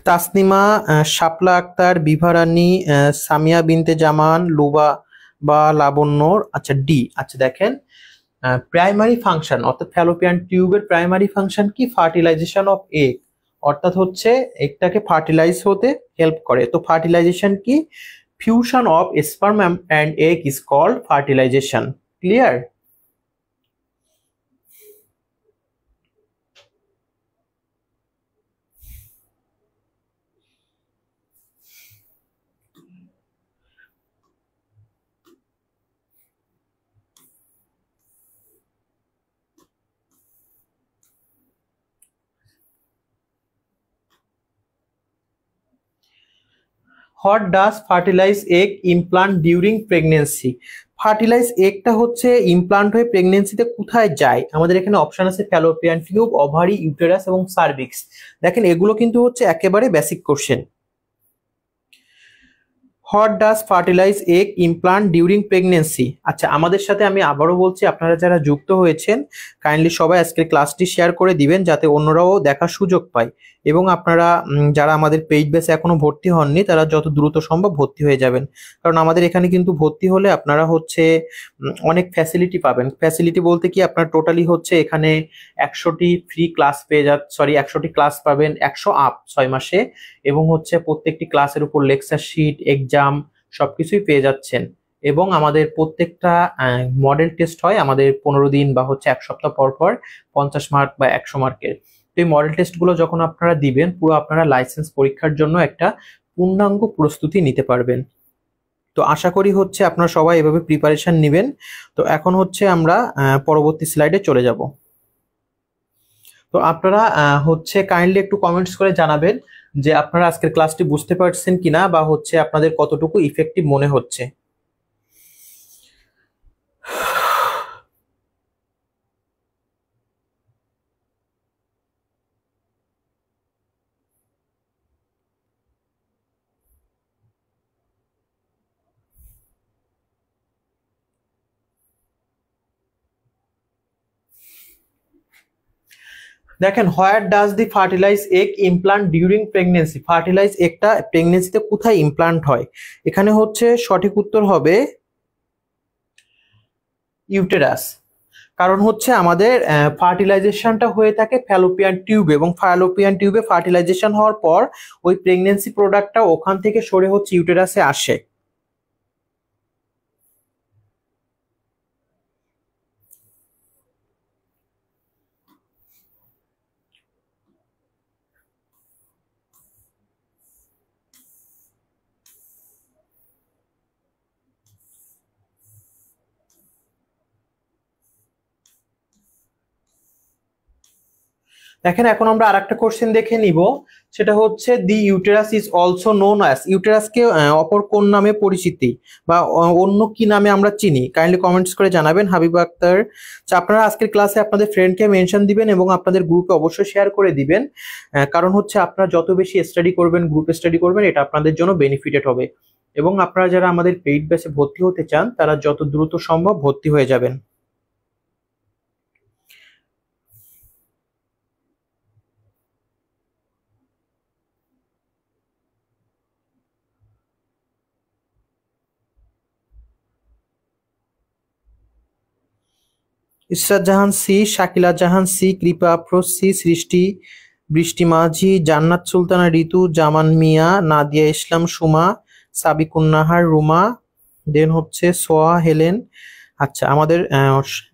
তাসনিমা, শাপলা আক্তার, বিভা রানী, সামিয়া বিনতে জামান, লুবা বা লাবণ্যর। আচ্ছা, ডি। আচ্ছা দেখেন, প্রাইমারি ফাংশন অর্থাৎ ফ্যালোপিয়ান টিউবের প্রাইমারি ফাংশন কি? ফার্টিলাইজেশন অফ এগ, অর্থাৎ হচ্ছে এগটাকে ফার্টিলাইজ হতে হেল্প করে। তো ফার্টিলাইজেশন কি? Fusion of sperm and egg is called fertilization. Clear? What does fertilize egg implant during pregnancy. Fertilize এগটা হচ্ছে ইমপ্লান্ট হয়ে প্রেগনেন্সিতে কোথায় যায়? আমাদের এখানে অপশন আছে ফ্যালোপিয়ান টিউব, ওভারি, ইউটেরাস এবং সার্ভিক্স। দেখেন এগুলো কিন্তু হচ্ছে একেবারে basic question. What does fertilize egg implant during pregnancy. আচ্ছা, আমাদের সাথে আমি আবারও বলছি, আপনারা যারা যুক্ত হয়েছেন কাইন্ডলি সবাই আজকের ক্লাসটি শেয়ার করে দিবেন যাতে অন্যরাও দেখার সুযোগ পায়, এবং আপনারা যারা আমাদের পেইড বেসে এখনো ভর্তি হননি তারা যত দ্রুত সম্ভব ভর্তি হয়ে যাবেন। কারণ আমাদের এখানে কিন্তু ভর্তি হলে আপনারা হচ্ছে অনেক ফ্যাসিলিটি পাবেন। ফ্যাসিলিটি বলতে কি, আপনার টোটালি হচ্ছে এখানে 100টি ফ্রি ক্লাস পেয়ে 100টি ক্লাস পাবেন 100 আপ 6 মাসে, এবং হচ্ছে প্রত্যেকটি ক্লাসের উপর লেকচার শিট, এক্সাম সবকিছুই পেয়ে যাচ্ছেন। এবং আমাদের প্রত্যেকটা মডেল টেস্ট হয় আমাদের 15 দিন বা হচ্ছে 1 সপ্তাহ পর পর 50 মার্ক বা 100 মার্কের। তো এই মডেল টেস্টগুলো যখন আপনারা দিবেন, পুরো আপনারা লাইসেন্স পরীক্ষার জন্য একটা পূর্ণাঙ্গ প্রস্তুতি নিতে পারবেন। তো আশা করি হচ্ছে আপনারা সবাই এভাবে প্রিপারেশন নেবেন। তো এখন হচ্ছে আমরা পরবর্তী স্লাইডে চলে যাব। তো আপনারা হচ্ছে কাইন্ডলি একটু কমেন্টস করে জানাবেন যে আপনারা আজকের ক্লাসটি বুঝতে পারছেন কিনা, বা হচ্ছে আপনাদের কতটুকু ইফেক্টিভ মনে হচ্ছে। দেখেন, where does the fertilize egg implant during pregnancy. Fertilize এগটা প্রেগনেন্সিতে কোথায় ইমপ্লান্ট হয়? এখানে হচ্ছে সঠিক উত্তর হবে ইউটেরাস। কারণ হচ্ছে আমাদের ফার্টিলাইজেশনটা হয়ে থাকে ফ্যালোপিয়ান টিউবে, এবং ফ্যালোপিয়ান টিউবে ফার্টিলাইজেশন হওয়ার পর ওই প্রেগনেন্সি প্রোডাক্টটা ওখান থেকে সরে হচ্ছে ইউটেরাসে আসে। দেখেন এখন আমরা আরেকটা কোশ্চেন দেখে নিব, সেটা হচ্ছে the uterus is also known as. ইউটেরাসকে অপর কোন নামে পরিচিতি বা অন্য কি নামে আমরা চিনি? কাইন্ডলি কমেন্টস করে জানাবেন। হাবিব আক্তার, আপনারা আজকের ক্লাসে আপনাদের ফ্রেন্ডকে মেনশন দিবেন এবং আপনাদের গ্রুপে অবশ্যই শেয়ার করে দিবেন। কারণ হচ্ছে আপনারা যত বেশি স্টাডি করবেন, গ্রুপে স্টাডি করবেন, এটা আপনাদের জন্য বেনিফিটেড হবে। এবং আপনারা যারা আমাদের পেইড ব্যাচে ভর্তি হতে চান তারা যত দ্রুত সম্ভব ভর্তি হয়ে যাবেন। ইসরাত জাহান সি, শাকিলা জাহান সি, কৃপা আফরোজ সি, সৃষ্টি, বৃষ্টি মাঝি, জান্নাত সুলতানা ঋতু, জামান মিয়া, নাদিয়া ইসলাম সুমা, সাবিকুন্নাহার রুমা, দেন হচ্ছে সোয়া হেলেন। আচ্ছা, আমাদের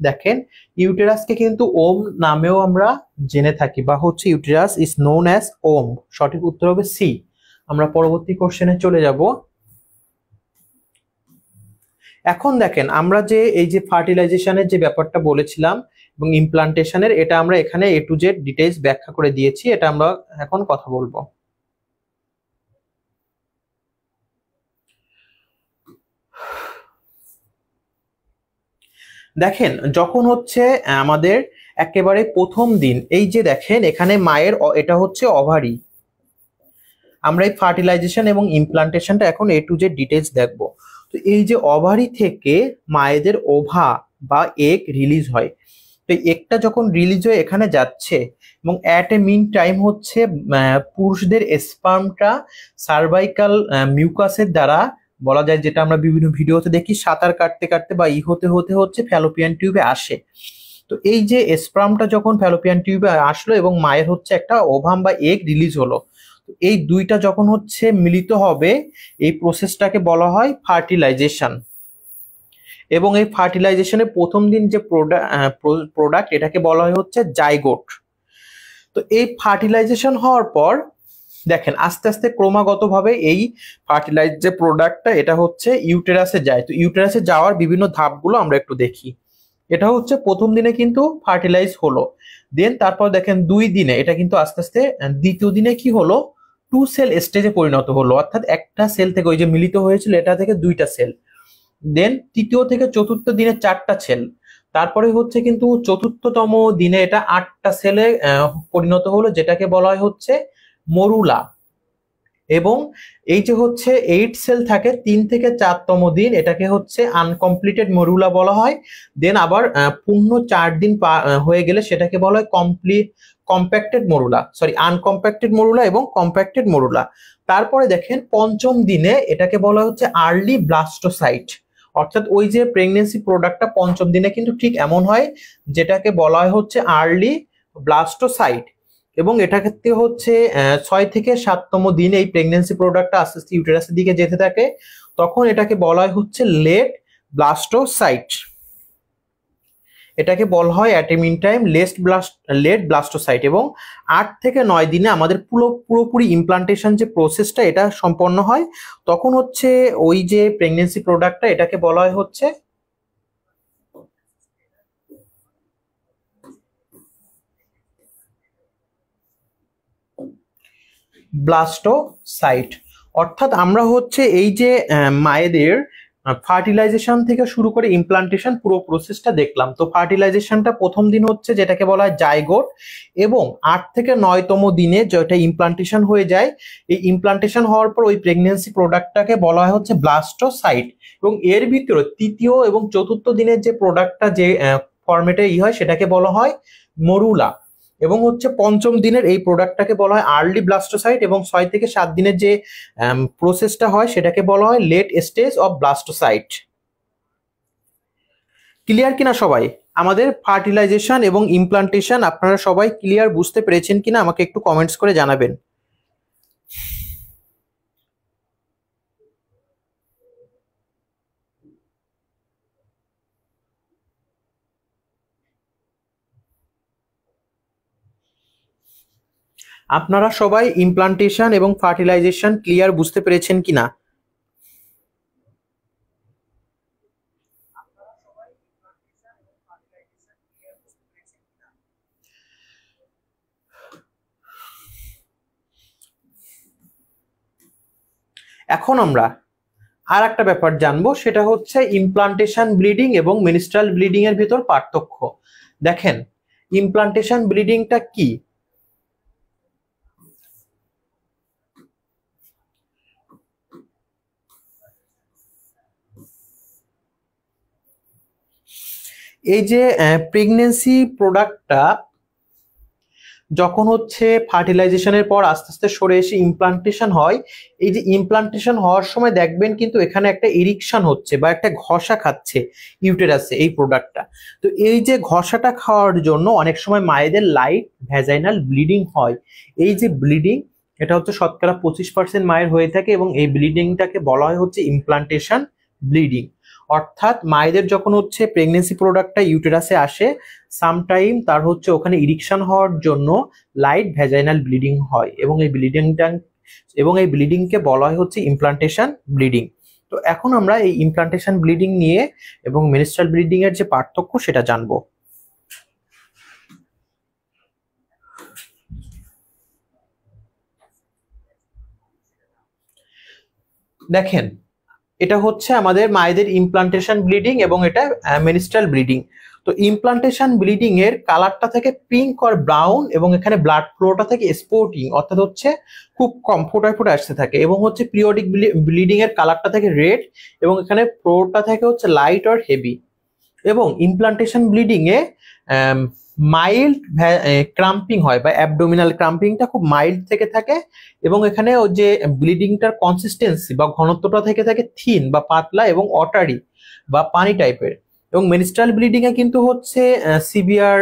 দেখেন ইউটেরাসকে কিন্তু ওম নামেও আমরা জেনে থাকি, বা হচ্ছে ইউটেরাস ইজ নোন অ্যাজ ওম। সঠিক উত্তর হবে সি। আমরা পরবর্তী কোশ্চেনে চলে যাব। এখন দেখেন আমরা যে এই যে ফার্টিলাইজেশনের যে ব্যাপারটা বলেছিলাম এবং ইমপ্লান্টেশনের, এটা আমরা এখানে এ টু জেড ডিটেইলস ব্যাখ্যা করে দিয়েছি, এটা আমরা এখন কথা বলবো। দেখেন যখন হচ্ছে আমাদের একেবারে প্রথম দিন, এই যে দেখেন এখানে মায়ের এটা হচ্ছে ওভারি। আমরা এই ফার্টিলাইজেশন এবং ইমপ্লান্টেশনটা এখন এ টু জেড ডিটেইলস দেখবো। তো এই যে ওভারি থেকে মায়েদের ওভা বা এগ রিলিজ হয়, তো এগটা যখন রিলিজ হয়ে এখানে যাচ্ছে, এবং অ্যাট এ মিন টাইম হচ্ছে পুরুষদের স্পার্মটা সার্ভাইকাল মিউকাসের দ্বারা বলা যায়, যেটা আমরা বিভিন্ন ভিডিওতে দেখি, সাঁতার কাটতে কাটতে বা হতে হতে হচ্ছে ফ্যালোপিয়ান টিউবে আসে। তো এই যে স্পার্মটা যখন ফ্যালোপিয়ান টিউবে আসলো এবং মায়ের হচ্ছে একটা ওভাম বা এগ রিলিজ হলো, এই দুইটা যখন হচ্ছে মিলিত হবে, এই প্রসেসটাকে বলা হয় ফার্টিলাইজেশন। এবং এই ফার্টিলাইজেশনের প্রথম দিন যে প্রোডাক্ট এটাকে বলা হয় হচ্ছে জাইগোট। তো এই ফার্টিলাইজেশন হওয়ার পর দেখেন আস্তে আস্তে ক্রমাগতভাবে এই ফার্টিলাইজ যে প্রোডাক্টটা এটা হচ্ছে ইউটেরাসে যায়। তো ইউটেরাসে যাওয়ার বিভিন্ন ধাপগুলো আমরা একটু দেখি। এটা হচ্ছে প্রথম দিনে কিন্তু ফার্টিলাইজ হলো, দেন তারপর দেখেন 2 দিনে এটা কিন্তু আস্তে আস্তে দ্বিতীয় দিনে কি হলো, টু সেল স্টেজে পরিণত হলো, অর্থাৎ একটা সেল থেকে ওই যে মিলিত হয়েছিল এটা থেকে দুইটা সেল, দেন তৃতীয় থেকে চতুর্থ দিনে চারটা সেল, তারপরে হচ্ছে কিন্তু চতুর্থতম দিনে এটা আটটা সেলে পরিণত হলো, যেটাকে বলা হয় হচ্ছে মরুলা। এবং এই যে হচ্ছে 8 সেল থাকে 3 থেকে 4তম দিন, এটাকে হচ্ছে আনকমপ্লিটেড মরুলা বলা হয়। দেন আবার পূর্ণ 4 দিন হয়ে গেলে সেটাকে বলা হয় কম্প্যাক্টেড মরুলা, সরি আনকম্প্যাক্টেড মরুলা এবং কম্প্যাক্টেড মরুলা। তারপরে দেখেন পঞ্চম দিনে এটাকে বলা হচ্ছে আর্লি ব্লাস্টোসাইট, অর্থাৎ ওই যে প্রেগনেন্সি প্রোডাক্টটা পঞ্চম দিনে কিন্তু ঠিক এমন হয়, যেটাকে বলা হয় হচ্ছে আর্লি ব্লাস্টোসাইট। এবং এটা ক্ষেত্রে হচ্ছে 6 থেকে 7তম দিন এই প্রেগনেন্সি প্রোডাক্টটা আস্তে আস্তে ইউটেরাসের দিকে যেতে থাকে, তখন এটাকে বলা হয় হচ্ছে লেট ব্লাস্টোসাইট। এটাকে বলা হয় at a mean time late blastocyst. এবং 8 থেকে 9 দিনে আমাদের পুরোপুরি ইমপ্লান্টেশন যে প্রসেসটা এটা সম্পন্ন হয়, তখন হচ্ছে ওই যে প্রেগনেন্সি প্রোডাক্টটা এটাকে বলা হয় হচ্ছে ব্লাস্টোসাইট। অর্থাৎ আমরা হচ্ছে এই যে মায়েদের ফার্টিলাইজেশন থেকে শুরু করে ইমপ্লান্টেশন পুরো প্রসেসটা দেখলাম। তো ফার্টিলাইজেশনটা প্রথম দিন হচ্ছে যেটাকে বলা হয় জাইগোট, এবং 8 থেকে 9তম দিনে যেটা ইমপ্লান্টেশন হয়ে যায়, এই ইমপ্লান্টেশন হওয়ার পর ওই প্রেগনেন্সি প্রোডাক্টটাকে বলা হয় হচ্ছে ব্লাস্টোসাইট। এবং এর ভিতরে তৃতীয় এবং চতুর্থ দিনের যে প্রোডাক্টটা যে ফরম্যাটে হয় সেটাকে বলা হয় মরুলা। এবং হচ্ছে পঞ্চম দিনের এই প্রোডাক্টটাকে বলা হয় আর্লি ব্লাস্টোসাইট, এবং 6 থেকে 7 দিনের যে প্রসেসটা হয় সেটাকে বলা হয় লেট স্টেজ অফ ব্লাস্টোসাইট। ক্লিয়ার কিনা সবাই? আমাদের ফার্টিলাইজেশন এবং ইমপ্লান্টেশন আপনারা সবাই ক্লিয়ার বুঝতে পেরেছেন কিনা আমাকে একটু কমেন্টস করে জানাবেন। আপনারা সবাই ইমপ্লান্টেশন এবং ফার্টিলাইজেশন ক্লিয়ার বুঝতে পেরেছেন কিনা? এখন আমরা আর একটা ব্যাপার জানবো, সেটা হচ্ছে ইমপ্লান্টেশন ব্লিডিং এবং মেনস্ট্রাল ব্লিডিং এর ভিতর পার্থক্য। দেখেন ইমপ্লান্টেশন ব্লিডিংটা কি? এই যে প্রেগনেন্সি প্রোডাক্টটা যখন হচ্ছে ফার্টিলাইজেশনের পর আস্তে আস্তে সরে এসে ইমপ্লান্টেশন হয়, এই যে ইমপ্লান্টেশন হওয়ার সময় দেখবেন কিন্তু এখানে একটা ইরিকশন হচ্ছে বা একটা ঘষা খাচ্ছে ইউটেরাসে এই প্রোডাক্টটা। তো এই যে ঘষাটা খাওয়ার জন্য অনেক সময় মায়েদের লাইট ভ্যাজাইনাল ব্লিডিং হয়। এই যে ব্লিডিং, এটা হচ্ছে শতকরা 25% মায়ের হয়ে থাকে, এবং এই ব্লিডিংটাকে বলা হয় হচ্ছে ইমপ্লান্টেশন ব্লিডিং। অর্থাৎ মায়েদের যখন হচ্ছে প্রেগনেন্সি প্রোডাক্টটা ইউটেরাসে আসে, সামটাইম তার হচ্ছে ওখানে ইরিকশন হওয়ার জন্য লাইট ভ্যাজাইনাল ব্লিডিং হয়, এবং এই ব্লিডিংকে বলা হয় হচ্ছে ইমপ্লান্টেশন ব্লিডিং। তো এখন আমরা এই ইমপ্লান্টেশন ব্লিডিং নিয়ে এবং মেনস্ট্রাল ব্লিডিং এর যে পার্থক্য সেটা জানবো। দেখেন এটা হচ্ছে আমাদের মায়েদের ইমপ্লান্টেশন ব্লিডিং এবং এটা মেনস্ট্রাল ব্লিডিং। তো ইমপ্লান্টেশন ব্লিডিং এর কালারটা থেকে পিঙ্ক আর ব্রাউন, এবং এখানে ব্লাড ফ্লোটা থেকে স্পটিং, অর্থাৎ হচ্ছে খুব কম ফোটায় ফোটা আসতে থাকে। এবং হচ্ছে পিরিয়ডিক ব্লিডিং এর কালারটা থেকে রেড, এবং এখানে ফ্লোটা থেকে হচ্ছে লাইট আর হেভি। এবং ইমপ্লান্টেশন ব্লিডিং এ মাইল্ড ক্রাম্পিং হয়, বা অ্যাবডোমিনাল ক্রাম্পিংটা খুব মাইল্ড থেকে থাকে, এবং এখানে ওই যে ব্লিডিংটার কনসিস্টেন্সি বা ঘনত্বটা থেকে থাকে থিন বা পাতলা এবং ওয়াটারি বা পানি টাইপের। এবং মেনস্ট্রাল ব্লিডিং এ কিন্তু হচ্ছে সিভিয়ার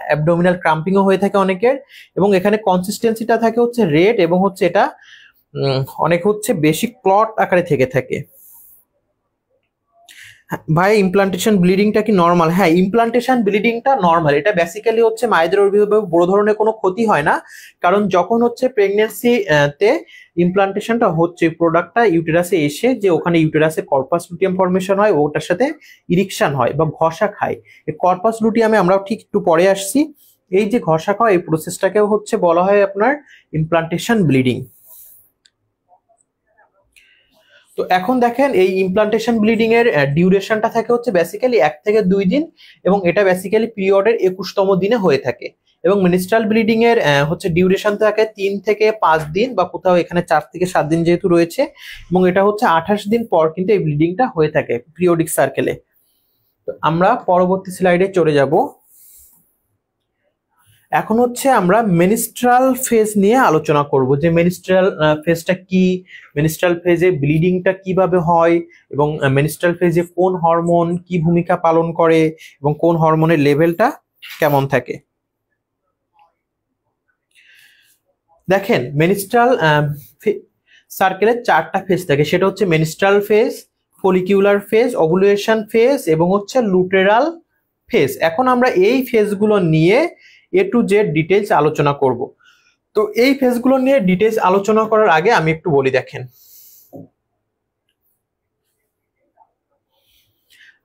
অ্যাবডোমিনাল ক্রাম্পিংও হয়ে থাকে অনেকের, এবং এখানে কনসিস্টেন্সিটা থাকে হচ্ছে রেড, এবং হচ্ছে এটা অনেক হচ্ছে বেশি ক্লট আকারে থেকে থাকে। ভাই ইমপ্লান্টেশন ব্লিডিংটা কি নর্মাল? হ্যাঁ, ইমপ্লান্টেশন ব্লিডিংটা নর্মাল। এটা বেসিক্যালি হচ্ছে মায়েদের ওইভাবে বড় ধরনের কোনো ক্ষতি হয় না, কারণ যখন হচ্ছে প্রেগনেন্সি তে ইমপ্লান্টেশনটা হচ্ছে প্রোডাক্টটা ইউটেরাসে এসে যে ওখানে ইউটেরাসে কর্পাস লুটিয়াম ফর্মেশন হয়, ওটার সাথে ইরিকশন হয় বা ঘষা খায়। এই কর্পাস লুটিয়ামে আমরা ঠিক একটু পরে আসছি। এই যে ঘষা খাওয়া এই প্রসেসটাকেও হচ্ছে বলা হয় আপনার ইমপ্লান্টেশন ব্লিডিং। তো এখন দেখেন এই ইমপ্লান্টেশন ব্লিডিং এর ডিউরেশনটা থাকে হচ্ছে বেসিক্যালি 1 থেকে 2 দিন, এবং এটা বেসিক্যালি পিরিয়ডের 21তম দিনে হয়ে থাকে। এবং মেনস্ট্রাল ব্লিডিং এর হচ্ছে ডিউরেশন থাকে 3 থেকে 5 দিন, বা কোথাও এখানে 4 থেকে 7 দিন যেহেতু রয়েছে, এবং এটা হচ্ছে 28 দিন পর কিন্তু এই ব্লিডিংটা হয়ে থাকে পিরিয়ডিক সার্কেলে। তো আমরা পরবর্তী স্লাইডে চলে যাব। এখন হচ্ছে আমরা মেনস্ট্রাল ফেজ নিয়ে আলোচনা করব, যে মেনস্ট্রাল ফেজটা কি, মেনস্ট্রাল ফেজে ব্লিডিংটা কিভাবে হয়, এবং মেনস্ট্রাল ফেজে কোন হরমোন কি ভূমিকা পালন করে, এবং কোন হরমোনের লেভেলটা কেমন থাকে। দেখেন মেনস্ট্রাল সার্কেলের 4টা ফেজ থাকে, সেটা হচ্ছে menstrual phase, follicular phase, ovulation phase এবং হচ্ছে লুটেরাল ফেজ। এখন আমরা এই ফেজগুলো নিয়ে A to Z ডিটেইলস আলোচনা করব। তো এই ফেজগুলো নিয়ে ডিটেইলস আলোচনা করার আগে আমি একটু বলি। দেখেন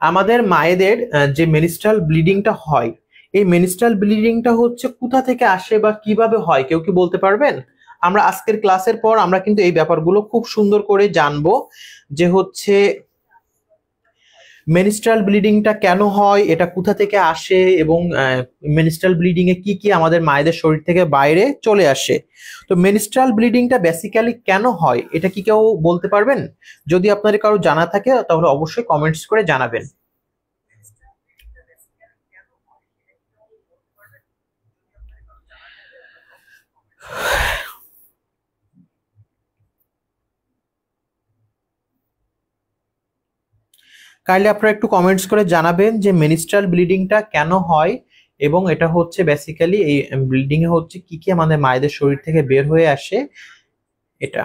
আমাদের মায়েদের যে মেনস্ট্রাল ব্লিডিংটা হয়, এই মেনস্ট্রাল ব্লিডিংটা হচ্ছে কোথা থেকে আসে বা কিভাবে হয়, কেউ কি বলতে পারবেন? আমরা আজকের ক্লাসের পর আমরা কিন্তু এই ব্যাপারগুলো খুব সুন্দর করে জানবো, যে হচ্ছে মেনস্ট্রাল ব্লিডিংটা কেন হয়, এটা কোথা থেকে আসে, এবং মেনস্ট্রাল ব্লিডিং এ কি কি আমাদের মায়েদের শরীর থেকে বাইরে চলে আসে। তো মেনস্ট্রাল ব্লিডিংটা বেসিক্যালি কেন হয়, এটা কি কেউ বলতে পারবেন? যদি আপনাদের কারো জানা থাকে তাহলে অবশ্যই কমেন্টস করে জানাবেন। কাইন্ডলি আপনারা একটু কমেন্টস করে জানাবেন যে মেনস্ট্রাল ব্লিডিংটা কেন হয়, এবং এটা হচ্ছে বেসিক্যালি এই ব্লিডিং এ হচ্ছে কি কি আমাদের মায়েদের শরীর থেকে বের হয়ে আসে এটা।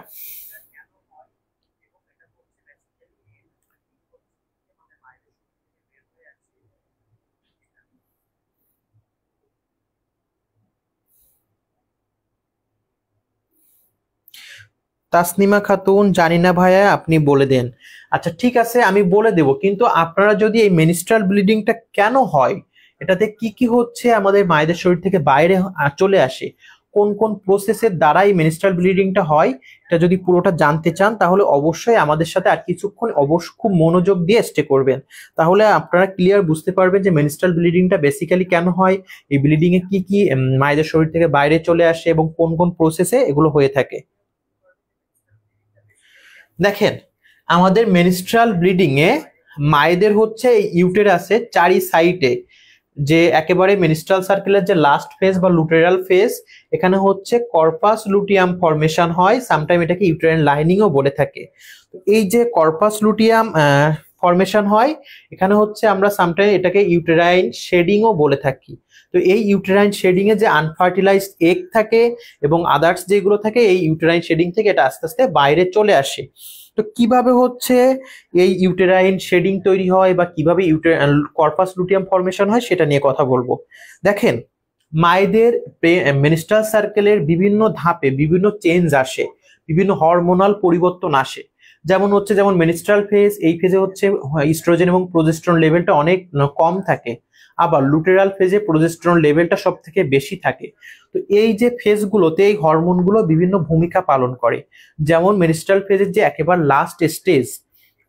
তাসনিমা খাতুন, জানি না ভাইয়া, আপনি বলে দেন। আচ্ছা ঠিক আছে, আমি বলে দেব, কিন্তু আপনারা যদি এই মেনস্ট্রাল ব্লিডিংটা কেন হয়, এটাতে কি কি হচ্ছে আমাদের মায়েদের শরীর থেকে বাইরে চলে আসে, কোন কোন প্রসেসের দ্বারা এই মেনস্ট্রাল ব্লিডিংটা হয়, এটা যদি পুরোটা জানতে চান তাহলে অবশ্যই আমাদের সাথে আর কিছুক্ষণ অবশ্যই খুব মনোযোগ দিয়ে স্টে করবেন। তাহলে আপনারা ক্লিয়ার বুঝতে পারবেন যে মেনস্ট্রাল ব্লিডিংটা বেসিক্যালি কেন হয়, এই ব্লিডিং এ কি কি মায়েদের শরীর থেকে বাইরে চলে আসে, এবং কোন কোন প্রসেসে এগুলো হয়ে থাকে। দেখেন আমাদের মেনস্ট্রাল ব্লিডিং এ মায়েদের হচ্ছে ইউটেরাসে চারি সাইডে, যে একেবারে মেনস্ট্রাল সার্কেলের যে লাস্ট ফেজ বা লুটেরাল ফেজ, এখানে হচ্ছে কর্পাস লুটিয়াম ফরমেশন হয়, সামটাইম এটাকে ইউটেরাইন লাইনিংও বলে থাকে। তো এই যে কর্পাস লুটিয়াম ফরমেশন হয়, এখানে হচ্ছে আমরা সামটাইম এটাকে ইউটেরাইন শেডিংও বলে থাকি। তো এই ইউটেরাইন শেডিং এ যে আনফার্টিলাইজড এগ থাকে এবং আদার্স যেগুলো থাকে, এই ইউটেরাইন শেডিং থেকে এটা আস্তে আস্তে বাইরে চলে আসে। তো কিভাবে হচ্ছে এই ইউটেরাইন শেডিং তৈরি হয়, বা কিভাবে কর্পাস লুটিয়াম ফরমেশন হয়, সেটা নিয়ে কথা বলবো। দেখেন মায়েদের মেনস্ট্রাল সার্কেলের বিভিন্ন ধাপে বিভিন্ন চেঞ্জ আসে, বিভিন্ন হরমোনাল পরিবর্তন আসে। যেমন মেনস্ট্রাল ফেজ, এই ফেজে হচ্ছে ইস্ট্রোজেন এবং প্রোজেস্টেরন লেভেলটা অনেক কম থাকে, আবার লুটেরাল ফেজে প্রোজেস্টেরন লেভেলটা সব থেকে বেশি থাকে। তো এই যে ফেজগুলোতে এই হরমোনগুলো বিভিন্ন ভূমিকা পালন করে। যেমন মেনস্ট্রাল ফেজের যে একেবারে লাস্ট স্টেজ,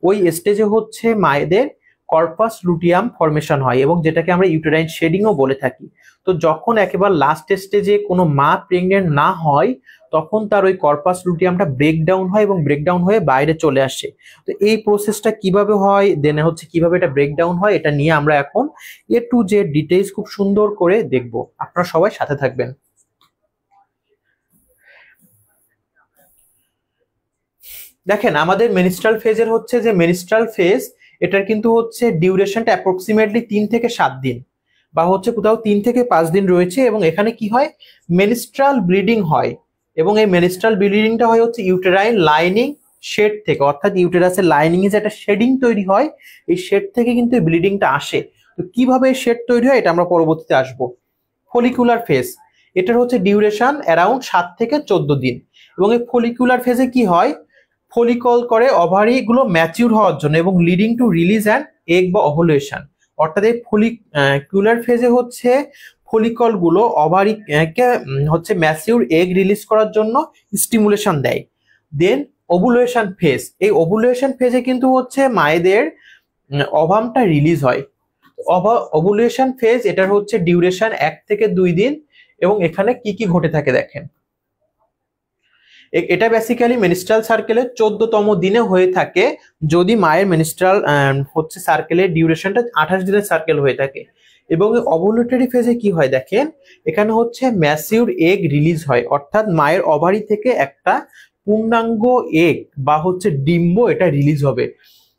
ওই স্টেজে হচ্ছে মায়েদের কর্পাস লুটিয়াম ফরমেশন হয়, এবং যেটাকে আমরা ইউটেরাইন শেডিংও বলে থাকি। তো যখন একেবারে লাস্ট স্টেজে কোনো মা প্রেগনেন্ট না হয়, তখন তার ওই কর্পাস লুটিয়ামটা ব্রেকডাউন হয়, এবং ব্রেকডাউন হয়ে বাইরে চলে আসে। তো এই প্রসেসটা কিভাবে হয়, দেন হচ্ছে কিভাবে এটা ব্রেকডাউন হয়, এটা নিয়ে আমরা এখন A to Z ডিটেইলস খুব সুন্দর করে দেখব। আপনারা সবাই সাথে থাকবেন। দেখেন আমাদের মেনস্ট্রাল ফেজের হচ্ছে যে মেনস্ট্রাল ফেজ, এটার কিন্তু হচ্ছে ডিউরেশনটা অ্যাপ্রক্সিমেটলি 3 থেকে 7 দিন, বা হচ্ছে কোথাও 3 থেকে 5 দিন রয়েছে। এবং এখানে কি হয়, মেনস্ট্রাল ব্লিডিং হয়, এবং এই মেনস্ট্রাল ব্লিডিংটা হয় হচ্ছে ইউটেরাইন লাইনিং শেড থেকে, অর্থাৎ ইউটেরাসের লাইনিং এ যে একটা শেডিং তৈরি হয়, এই শেড থেকে কিন্তু এই ব্লিডিংটা আসে। তো কিভাবে শেড তৈরি হয় এটা আমরা পরবর্তীতে আসবো। ফলিকুলার ফেজ, এটার হচ্ছে ডিউরেশন অ্যারাউন্ড 7 থেকে 14 দিন। এবং এই ফলিকুলার ফেজে কি হয়, ফলিকল করে ওভারি গুলো ম্যাচিউর হওয়ার জন্য, এবং leading to release and egg বা ওভুলেশন। অর্থাৎ এই ফলিকুলার ফেজে হচ্ছে ফলিকল গুলো ওভারি কে হচ্ছে ম্যাচিউর এগ রিলিজ করার জন্য স্টিমুলেশন দেয়। দেন ওভুলেশন ফেজ, এই ওভুলেশন ফেজে কিন্তু হচ্ছে মায়েদের ওভামটা রিলিজ হয়। ওভুলেশন ফেজ এটার হচ্ছে ডিউরেশন 1 থেকে 2 দিন, এবং এখানে কি কি ঘটে থাকে দেখেন। এটা বেসিক্যালি মেনস্ট্রাল সার্কেলের 14তম দিনে হয়ে থাকে, যদি মায়ের মেনস্ট্রাল হচ্ছে সার্কেলের ডিউরেশনটা 28 দিনের সার্কেল হয়ে থাকে। এবং ওভুলেটরি ফেজে কি হয় দেখেন, এখানে হচ্ছে ম্যাচিউর এগ রিলিজ হয়, অর্থাৎ মায়ের ওভারি থেকে একটা পূর্ণাঙ্গ এগ বা হচ্ছে ডিম্ব এটা রিলিজ হবে,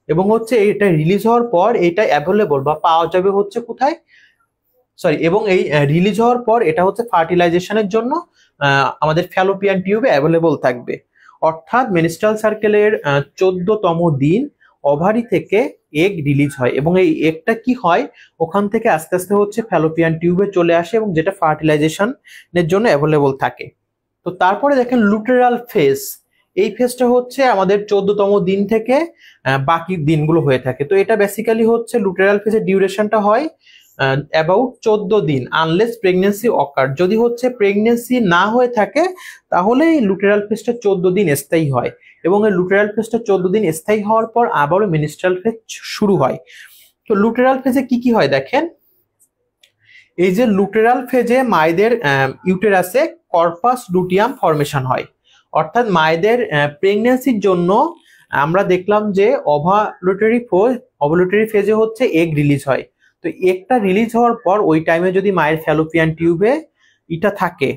এবং হচ্ছে এটা রিলিজ হওয়ার পর এটা অ্যাভেলেবল বা পাওয়া যাবে হচ্ছে কোথায়, এবং এই রিলিজ হওয়ার পর এটা হচ্ছে ফার্টিলাইজেশনের জন্য আমাদের ফ্যালোপিয়ান টিউবে অ্যাভেলেবল থাকবে। অর্থাৎ মেনস্ট্রাল সার্কেলের 14তম দিন ওভারি থেকে এগ রিলিজ হয়, এবং এই এগটা কি হয় ওখান থেকে আস্তে আস্তে হচ্ছে ফ্যালোপিয়ান টিউবে চলে আসে, এবং যেটা ফার্টিলাইজেশনের জন্য অ্যাভেলেবল থাকে। তো তারপরে দেখেন লুটেরাল ফেজ, এই ফেজটা হচ্ছে আমাদের 14তম দিন থেকে বাকি দিনগুলো হয়ে থাকে। তো এটা বেসিক্যালি হচ্ছে লুটেরাল ফেজের ডিউরেশনটা হয় অ্যাবাউট 14 দিন, আনলেস প্রেগনেন্সি অকার। যদি হচ্ছে প্রেগনেন্সি না হয়ে থাকে তাহলে এই লুটেরাল ফেজটা 14 দিন স্থায়ী হয়, এবং এই লুটেরাল ফেজটা 14 দিন স্থায়ী হওয়ার পর আবারও মেনস্ট্রাল ফেজ শুরু হয়। তো লুটেরাল ফেজে কি কি হয় দেখেন, এই যে লুটেরাল ফেজে মায়েদের ইউটেরাসে কর্পাস লুটিয়াম ফর্মেশন হয়, অর্থাৎ মায়েদের প্রেগনেন্সির জন্য আমরা দেখলাম যে ওভুলেটরি ফেজে হচ্ছে এগ রিলিজ হয়। তো এগটা রিলিজ হওয়ার পর ওই টাইমে যদি মায়ের ফ্যালোপিয়ান টিউবে এটা থাকে,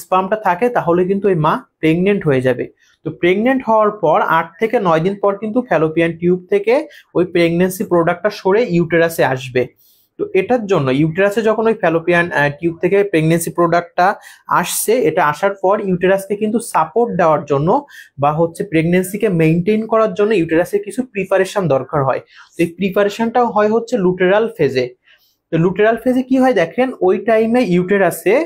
স্পামটা থাকে, তাহলে কিন্তু ওই মা প্রেগনেন্ট হয়ে যাবে। তো প্রেগনেন্ট হওয়ার পর 8 থেকে 9 দিন পর কিন্তু ফ্যালোপিয়ান টিউব থেকে ওই প্রেগনেন্সি প্রোডাক্টটা সরে ইউটেরাসে আসবে। তো এটার জন্য ইউটেরাসে যখন ওই ফ্যালোপিয়ান টিউব থেকে প্রেগনেন্সি প্রোডাক্টটা আসছে, এটা আসার পর ইউটেরাসকে কিন্তু সাপোর্ট দেওয়ার জন্য বা হচ্ছে প্রেগনেন্সিকে মেইনটেইন করার জন্য ইউটেরাসের কিছু প্রিপারেশন দরকার হয়। তো এই প্রিপারেশনটাও হয় হচ্ছে লুটেরাল ফেজে। তো লুটেরাল ফেজে কি হয় দেখেন, ওই টাইমে ইউটেরাসে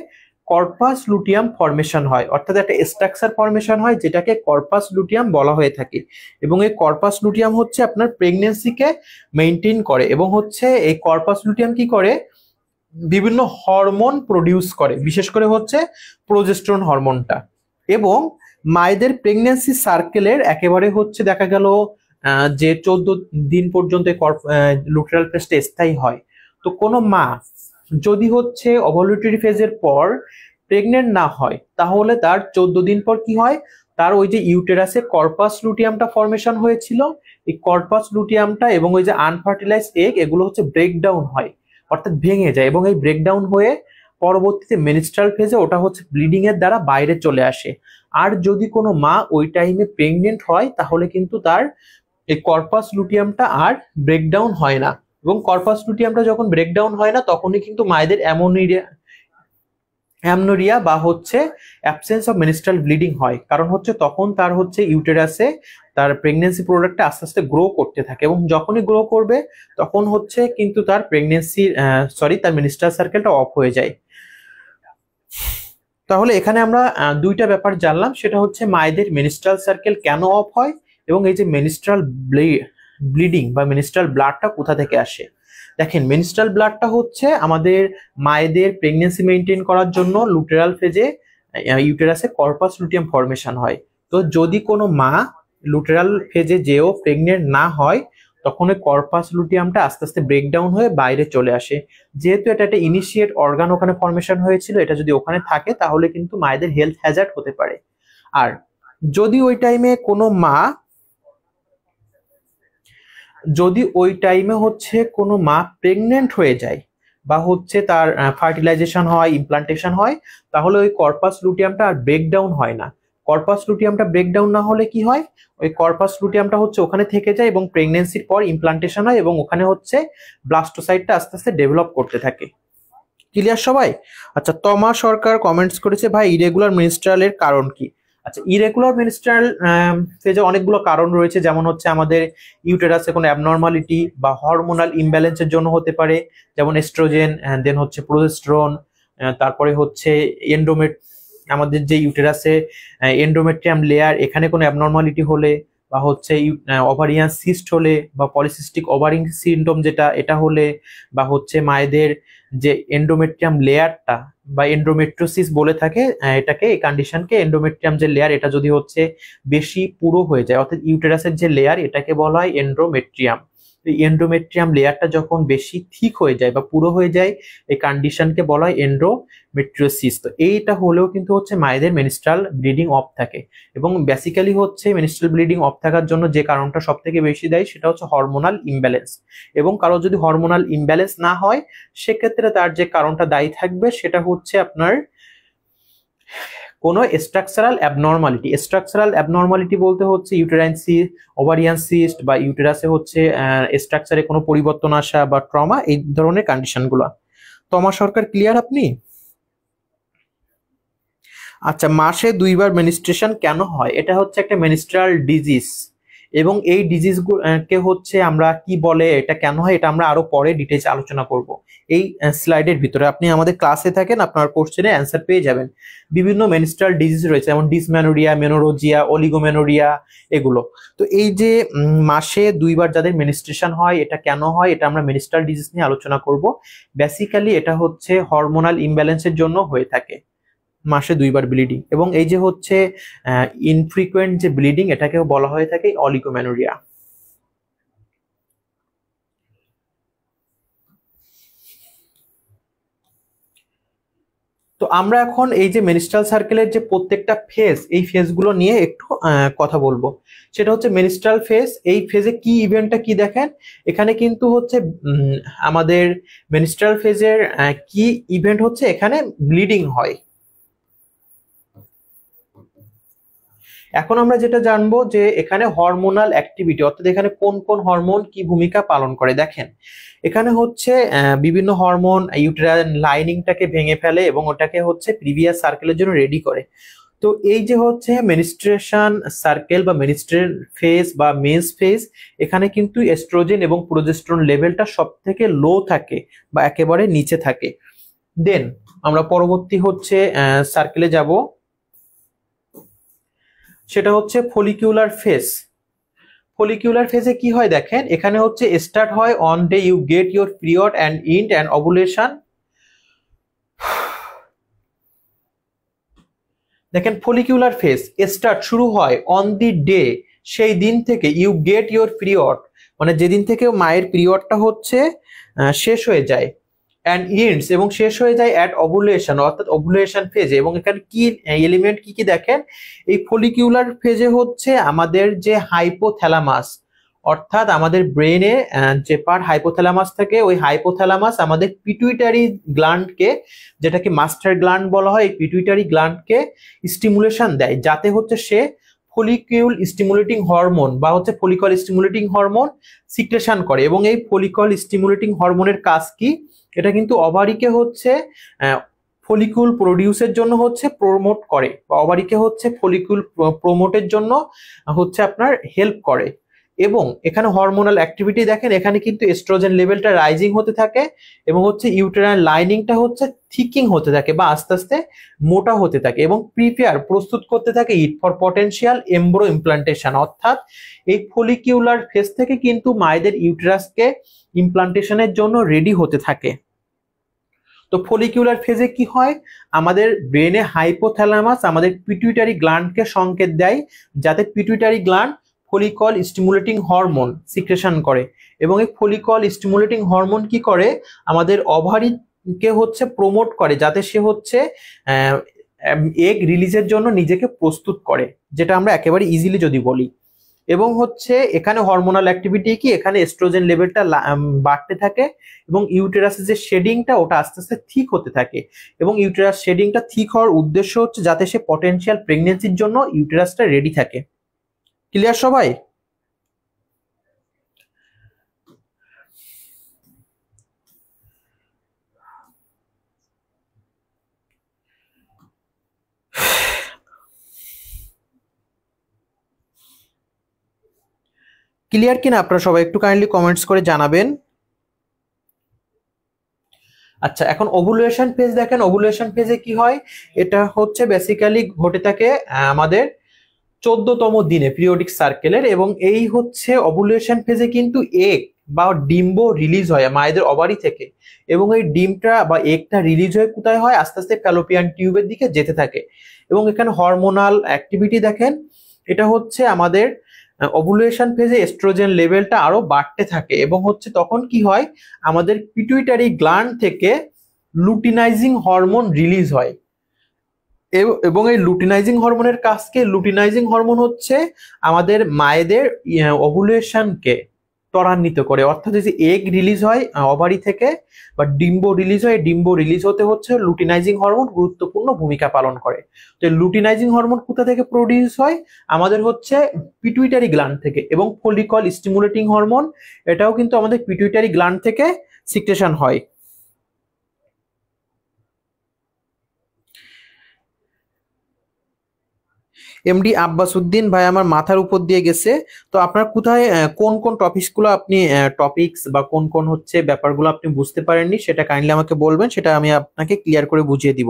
কর্পাস লুটিয়াম ফর্মেশন হয়, অর্থাৎ একটা স্ট্রাকচার ফর্মেশন হয় যেটাকে কর্পাস লুটিয়াম বলা হয়ে থাকে। এবং এই কর্পাস লুটিয়াম হচ্ছে আপনার প্রেগনেন্সিকে মেইনটেইন করে, এবং হচ্ছে এই কর্পাস লুটিয়াম কি করে, বিভিন্ন হরমোন প্রডিউস করে, বিশেষ করে হচ্ছে প্রোজেস্টেরন হরমোনটা। এবং মায়েদের প্রেগনেন্সি সার্কেলের একেবারে হচ্ছে দেখা গেল যে 14 দিন পর্যন্ত লুটেরাল ফেজটা স্থায়ী হয়। তো কোনো মা যদি হচ্ছে ওভুলেটরি ফেজের পর প্রেগনেন্ট না হয়, তাহলে তার 14 দিন পর কি হয়, তার ওই যে ইউটেরাসে কর্পাস লুটিয়ামটা ফর্মেশন হয়েছিল, এই কর্পাস লুটিয়ামটা এবং ওই যে আনফার্টিলাইজড এগ এগুলো হচ্ছে ব্রেকডাউন হয়, অর্থাৎ ভেঙে যায়, এবং এই ব্রেকডাউন হয়ে পরবর্তীতে মেনস্ট্রাল ফেজে ওটা হচ্ছে ব্লিডিং এর দ্বারা বাইরে চলে আসে। আর যদি কোনো মা ওই টাইমে প্রেগনেন্ট হয়, তাহলে কিন্তু তার এই কর্পাস লুটিয়ামটা আর ব্রেকডাউন হয় না, এবং কর্পাস লুটিয়ামটা যখন ব্রেকডাউন হয় না, তখনই কিন্তু মায়েদের অ্যামনোরিয়া বা হচ্ছে অ্যাবসেন্স অফ মেনস্ট্রাল ব্লিডিং হয়। কারণ হচ্ছে তখন তার হচ্ছে ইউটেরাসে তার প্রেগনেন্সি প্রোডাক্টটা আস্তে আস্তে গ্রো করতে থাকে, এবং যখনই গ্রো করবে তখন হচ্ছে কিন্তু তার তার মেনস্ট্রাল সার্কেলটা অফ হয়ে যায়। তাহলে এখানে আমরা দুইটা ব্যাপার জানলাম, সেটা হচ্ছে মায়েদের মেনস্ট্রাল সার্কেল কেন অফ হয়, এবং এই যে মেনস্ট্রাল ব্লিডিং বা মেনস্ট্রাল ব্লাডটা কোথা থেকে আসে। দেখেন, মেনস্ট্রাল ব্লাডটা হচ্ছে আমাদের মায়েদের প্রেগনেন্সি মেইনটেইন করার জন্য লুটেরাল ফেজে ইউটেরাসে কর্পাস লুটিয়াম ফর্মেশন হয়। তো যদি কোনো মা লুটেরাল ফেজে যেও প্রেগনেন্ট না হয়, তখন ওই কর্পাস লুটিয়ামটা আস্তে আস্তে ব্রেকডাউন হয়ে বাইরে চলে আসে। যেহেতু এটা একটা ইনিশিয়েট অর্গান ওখানে ফর্মেশন হয়েছিল, এটা যদি ওখানে থাকে তাহলে কিন্তু মায়েদের হেলথ হ্যাজার্ড হতে পারে। আর যদি ওই টাইমে কোনো মা হচ্ছে কোনো মা প্রেগনেন্ট হয়ে যায়, বা হচ্ছে তার ফার্টিলাইজেশন হয়, ইমপ্লান্টেশন হয়, তাহলে ওই কর্পাস লুটিয়ামটা আর ব্রেকডাউন হয় না। কর্পাস লুটিয়ামটা ব্রেকডাউন না হলে কি হয়, ওই কর্পাস লুটিয়ামটা হচ্ছে ওখানে থেকে যায়, এবং প্রেগনেন্সির পর ইমপ্লান্টেশন হয়, এবং ওখানে হচ্ছে ব্লাস্টোসাইটটা আস্তে আস্তে ডেভেলপ করতে থাকে। ক্লিয়ার সবাই? আচ্ছা, তমা সরকার কমেন্টস করেছে, ভাই ইরেগুলার মেনস্ট্রালের কারণ কি? আচ্ছা, ইরেগুলার মেনস্ট্রাল ফেজে অনেকগুলো কারণ রয়েছে, যেমন হচ্ছে আমাদের ইউটেরাসে কোনো অ্যাবনর্মালিটি বা হরমোনাল ইমব্যালেন্সের জন্য হতে পারে, যেমন এস্ট্রোজেন, দেন হচ্ছে প্রোজেস্টেরন, তারপরে হচ্ছে আমাদের যে ইউটেরাসে এন্ডোমেট্রিয়াম লেয়ার, এখানে কোনো অ্যাবনর্মালিটি হলে, বা হচ্ছে ওভারিয়ান সিস্ট হলে বা পলিসিস্টিক ওভারিং সিনড্রোম যেটা এটা হলে, বা হচ্ছে মায়েদের যে এন্ডোমেট্রিয়াম লেয়ারটা বা এন্ডোমেট্রিওসিস বলে থাকে এটাকে, এই কন্ডিশনকে এন্ডোমেট্রিয়াম যে লেয়ার এটা যদি হচ্ছে বেশি পুরো হয়ে যায়, অর্থাৎ ইউটেরাসের যে লেয়ার এটাকে বলা হয় এন্ডোমেট্রিয়াম। এই এন্ডোমেট্রিয়াম লেয়ারটা যখন বেশি থিক হয়ে যায় বা পুরো হয়ে যায়, এই কন্ডিশনকে বলা হয় এন্ডোমেট্রিওসিস। তো এইটা হলেও কিন্তু হচ্ছে মায়েদের মেনস্ট্রাল ব্লিডিং অফ থাকে। এবং বেসিক্যালি হচ্ছে মেনস্ট্রাল ব্লিডিং অফ থাকার জন্য যে কারণটা সব থেকে বেশি দেয় সেটা হচ্ছে হরমোনাল ইমব্যালেন্স। এবং কারো যদি হরমোনাল ইমব্যালেন্স না হয় সেক্ষেত্রে তার যে কারণটা দায়ী থাকবে সেটা হচ্ছে আপনার কোনো স্ট্রাকচারাল অ্যাবনর্মালিটি। স্ট্রাকচারাল অ্যাবনর্মালিটি বলতে হচ্ছে ইউটেরাইন সিস্ট, ওভারিয়ান সিস্ট, বা ইউটেরাসে হচ্ছে স্ট্রাকচারে কোনো পরিবর্তন আসা বা ট্রমা, এই ধরনের কন্ডিশনগুলো। তমা সরকার ক্লিয়ার আপনি? আচ্ছা, মাসে 2বার মেনস্ট্রুয়েশন কেন হয়? এটা হচ্ছে একটা মেনস্ট্রাল ডিজিজ, এবং এই ডিজিজ কে হচ্ছে আমরা কি বলে, এটা কেন হয় এটা আমরা আরো পরে ডিটেইলস আলোচনা করব এই স্লাইডের ভিতরে। আপনি আমাদের ক্লাসে থাকেন, আপনার কোশ্চেনে অ্যান্সার পেয়ে যাবেন। বিভিন্ন মেনস্ট্রাল ডিজিজ রয়েছে যেমন ডিসমেনোরিয়া, মেনোরোজিয়া, অলিগোমেনোরিয়া, এগুলো। তো এই যে মাসে 2বার যাদের মেনস্ট্রুয়েশন হয় এটা কেন হয়, এটা আমরা মেনস্ট্রাল ডিজিজ নিয়ে আলোচনা করব। বেসিক্যালি এটা হচ্ছে হরমোনাল ইমব্যালেন্সের জন্য হয়ে থাকে মাসে 2বার ব্লিডিং। এবং এই যে হচ্ছে ইনফ্রিকুয়েন্ট যে ব্লিডিং এটাকেও বলা হয়ে থাকে অলিগোমেনোরিয়া। তো আমরা এখন এই যে মেনস্ট্রাল সার্কেলের যে প্রত্যেকটা ফেজ, এই ফেজগুলো নিয়ে একটু কথা বলবো। সেটা হচ্ছে মেনস্ট্রাল ফেজ, এই ফেজে কি ইভেন্টটা কি দেখেন এখানে কিন্তু হচ্ছে আমাদের মেনস্ট্রাল ফেজের কি ইভেন্ট হচ্ছে, এখানে ব্লিডিং হয়। এখন আমরা যেটা জানবো যে এখানে হরমোনাল অ্যাক্টিভিটি, অর্থাৎ এখানে কোন কোন হরমোন কি ভূমিকা পালন করে। দেখেন এখানে হচ্ছে বিভিন্ন হরমোন ইউটেরাইন লাইনিংটাকে ভেঙে ফেলে এবং ওটাকে হচ্ছে প্রিভিয়াস সার্কেলের জন্য রেডি করে। তো এই যে হচ্ছে মেনস্ট্রুয়েশন সার্কেল বা মেনস্ট্রুয়াল ফেজ বা মেন্স ফেজ, এখানে কিন্তু এস্ট্রোজেন এবং প্রোজেস্টেরন লেভেলটা সব থেকে লো থাকে বা একেবারে নিচে থাকে। দেন আমরা পরবর্তী হচ্ছে সার্কেলে যাব, সেটা হচ্ছে ফলিকিউলার ফেজ। ফলিকিউলার ফেজে কি হয় দেখেন, এখানে হচ্ছে স্টার্ট হয় on day you get your period and end and ovulation. দেখেন ফলিকিউলার ফেজ স্টার্ট শুরু হয় অন দি ডে, সেই দিন থেকে ইউ গেট ইউর পিরিয়ড, মানে যেদিন থেকে মায়ের পিরিয়ডটা হচ্ছে শেষ হয়ে যায়, অ্যান্ড ইন্ডস এবং শেষ হয়ে যায় অ্যাট ওভুলেশন, অর্থাৎ ওভুলেশন ফেজে। এবং এখানে কি এলিমেন্ট কি কি দেখেন, এই ফলিকিউলার ফেজে হচ্ছে আমাদের যে হাইপোথ্যালামাস, অর্থাৎ আমাদের ব্রেনে যে পার্ট হাইপোথ্যালামাস থাকে, ওই হাইপোথ্যালামাস আমাদের পিটুইটারি গ্ল্যান্ডকে, যেটাকে মাস্টার গ্ল্যান্ড বলা হয়, এই পিটুইটারি গ্ল্যান্ডকে স্টিমুলেশন দেয় যাতে হচ্ছে সে ফলিকিউল স্টিমুলেটিং হরমোন বা হচ্ছে ফলিকল স্টিমুলেটিং হরমোন সিক্রেশন করে। এবং এই ফলিকল স্টিমুলেটিং হরমোনের কাজ কি, এটা কিন্তু ওভারিকে হচ্ছে ফলিকুল প্রডিউসের জন্য হচ্ছে প্রমোট করে, বা ওভারিকে হচ্ছে ফলিকুল প্রমোটের জন্য হচ্ছে আপনার হেল্প করে। এবং এখানে হরমোনাল অ্যাক্টিভিটি দেখেন, এখানে কিন্তু এস্ট্রোজেন লেভেলটা রাইজিং হতে থাকে এবং হচ্ছে ইউটেরাইন লাইনিংটা হচ্ছে থিকিং হতে থাকে বা আস্তে আস্তে মোটা হতে থাকে, এবং প্রস্তুত করতে থাকে ইট ফর পটেনশিয়াল এমব্রো ইমপ্লান্টেশন। অর্থাৎ এই ফলিকিউলার ফেজ থেকে কিন্তু মায়েদের ইউটেরাসকে ইমপ্লান্টেশনের জন্য রেডি হতে থাকে। তো ফলিকিউলার ফেজে কি হয়, আমাদের ব্রেনে হাইপোথ্যালামাস আমাদের পিটুইটারি গ্ল্যান্ডকে সংকেত দেয় যাতে pituitary gland follicle stimulating hormone secretion করে। এবং এই ফলিকল স্টিমুলেটিং হরমোন কি করে, আমাদের ওভারিকে হচ্ছে প্রমোট করে যাতে সে হচ্ছে এগ রিলিজের জন্য নিজেকে প্রস্তুত করে, যেটা আমরা একেবারে ইজিলি যদি বলি। এবং হচ্ছে এখানে হরমোনাল অ্যাক্টিভিটি কি, এখানে এস্ট্রোজেন লেভেলটা বাড়তে থাকে এবং ইউটেরাসের যে শেডিংটা ওটা আস্তে আস্তে ঠিক হতে থাকে। এবং ইউটেরাস শেডিংটা ঠিক হওয়ার উদ্দেশ্য হচ্ছে যাতে সে পটেনশিয়াল প্রেগনেন্সির জন্য ইউটেরাসটা রেডি থাকে। ক্লিয়ার সবাই? ক্লিয়ার কিনা আপনারা সবাই একটু কাইন্ডলি কমেন্টস করে জানাবেন। আচ্ছা, এখন ওভুলেশন ফেজ দেখেন, ওভুলেশন ফেজে কি হয়, এটা হচ্ছে বেসিক্যালি ঘটে থাকে আমাদের 14তম দিনে পিরিয়ডিক সার্কেলের, এবং এই হচ্ছে ওভুলেশন ফেজে কিন্তু এগ বা ডিম্ব রিলিজ হয় মায়েদের ওভারি থেকে, এবং এই ডিমটা বা এগটা রিলিজ হয়ে কোথায় হয়, আস্তে আস্তে ফ্যালোপিয়ান টিউবের দিকে যেতে থাকে। এবং এখানে হরমোনাল অ্যাক্টিভিটি দেখেন, এটা হচ্ছে আমাদের ওভুলেশন ফেজে এস্ট্রোজেন লেভেলটা আরো বাড়তে থাকে, এবং হচ্ছে তখন কি হয়, আমাদের পিটুইটারি গ্ল্যান্ড থেকে লুটিনাইজিং হরমোন রিলিজ হয়। এবং এই লুটিনাইজিং হরমোনের কাজকে, লুটিনাইজিং হরমোন হচ্ছে আমাদের মায়েদের ওভুলেশনকে ত্বরান্বিত করে। অর্থাৎ যে এগ রিলিজ হয় ওভারি থেকে বা ডিম্ব রিলিজ হয়, ডিম্ব রিলিজ হতে হচ্ছে লুটিনাইজিং হরমোন গুরুত্বপূর্ণ ভূমিকা পালন করে। তো লুটিনাইজিং হরমোন কোথা থেকে প্রডিউস হয়, আমাদের হচ্ছে পিটুইটারি গ্ল্যান্ড থেকে। এবং ফলিকল স্টিমুলেটিং হরমোন, এটাও কিন্তু আমাদের পিটুইটারি গ্ল্যান্ড থেকে সিক্রেশন হয়। এমডি আব্বাসউদ্দিন ভাই আমার মাথার উপর দিয়ে গেছে। তো আপনার কোথায় কোন কোন টপিকসগুলো আপনি টপিকস বা কোন কোন হচ্ছে ব্যাপারগুলো আপনি বুঝতে পারেননি, সেটা কাইন্ডলি আমাকে বলবেন, সেটা আমি আপনাকে ক্লিয়ার করে বুঝিয়ে দিব।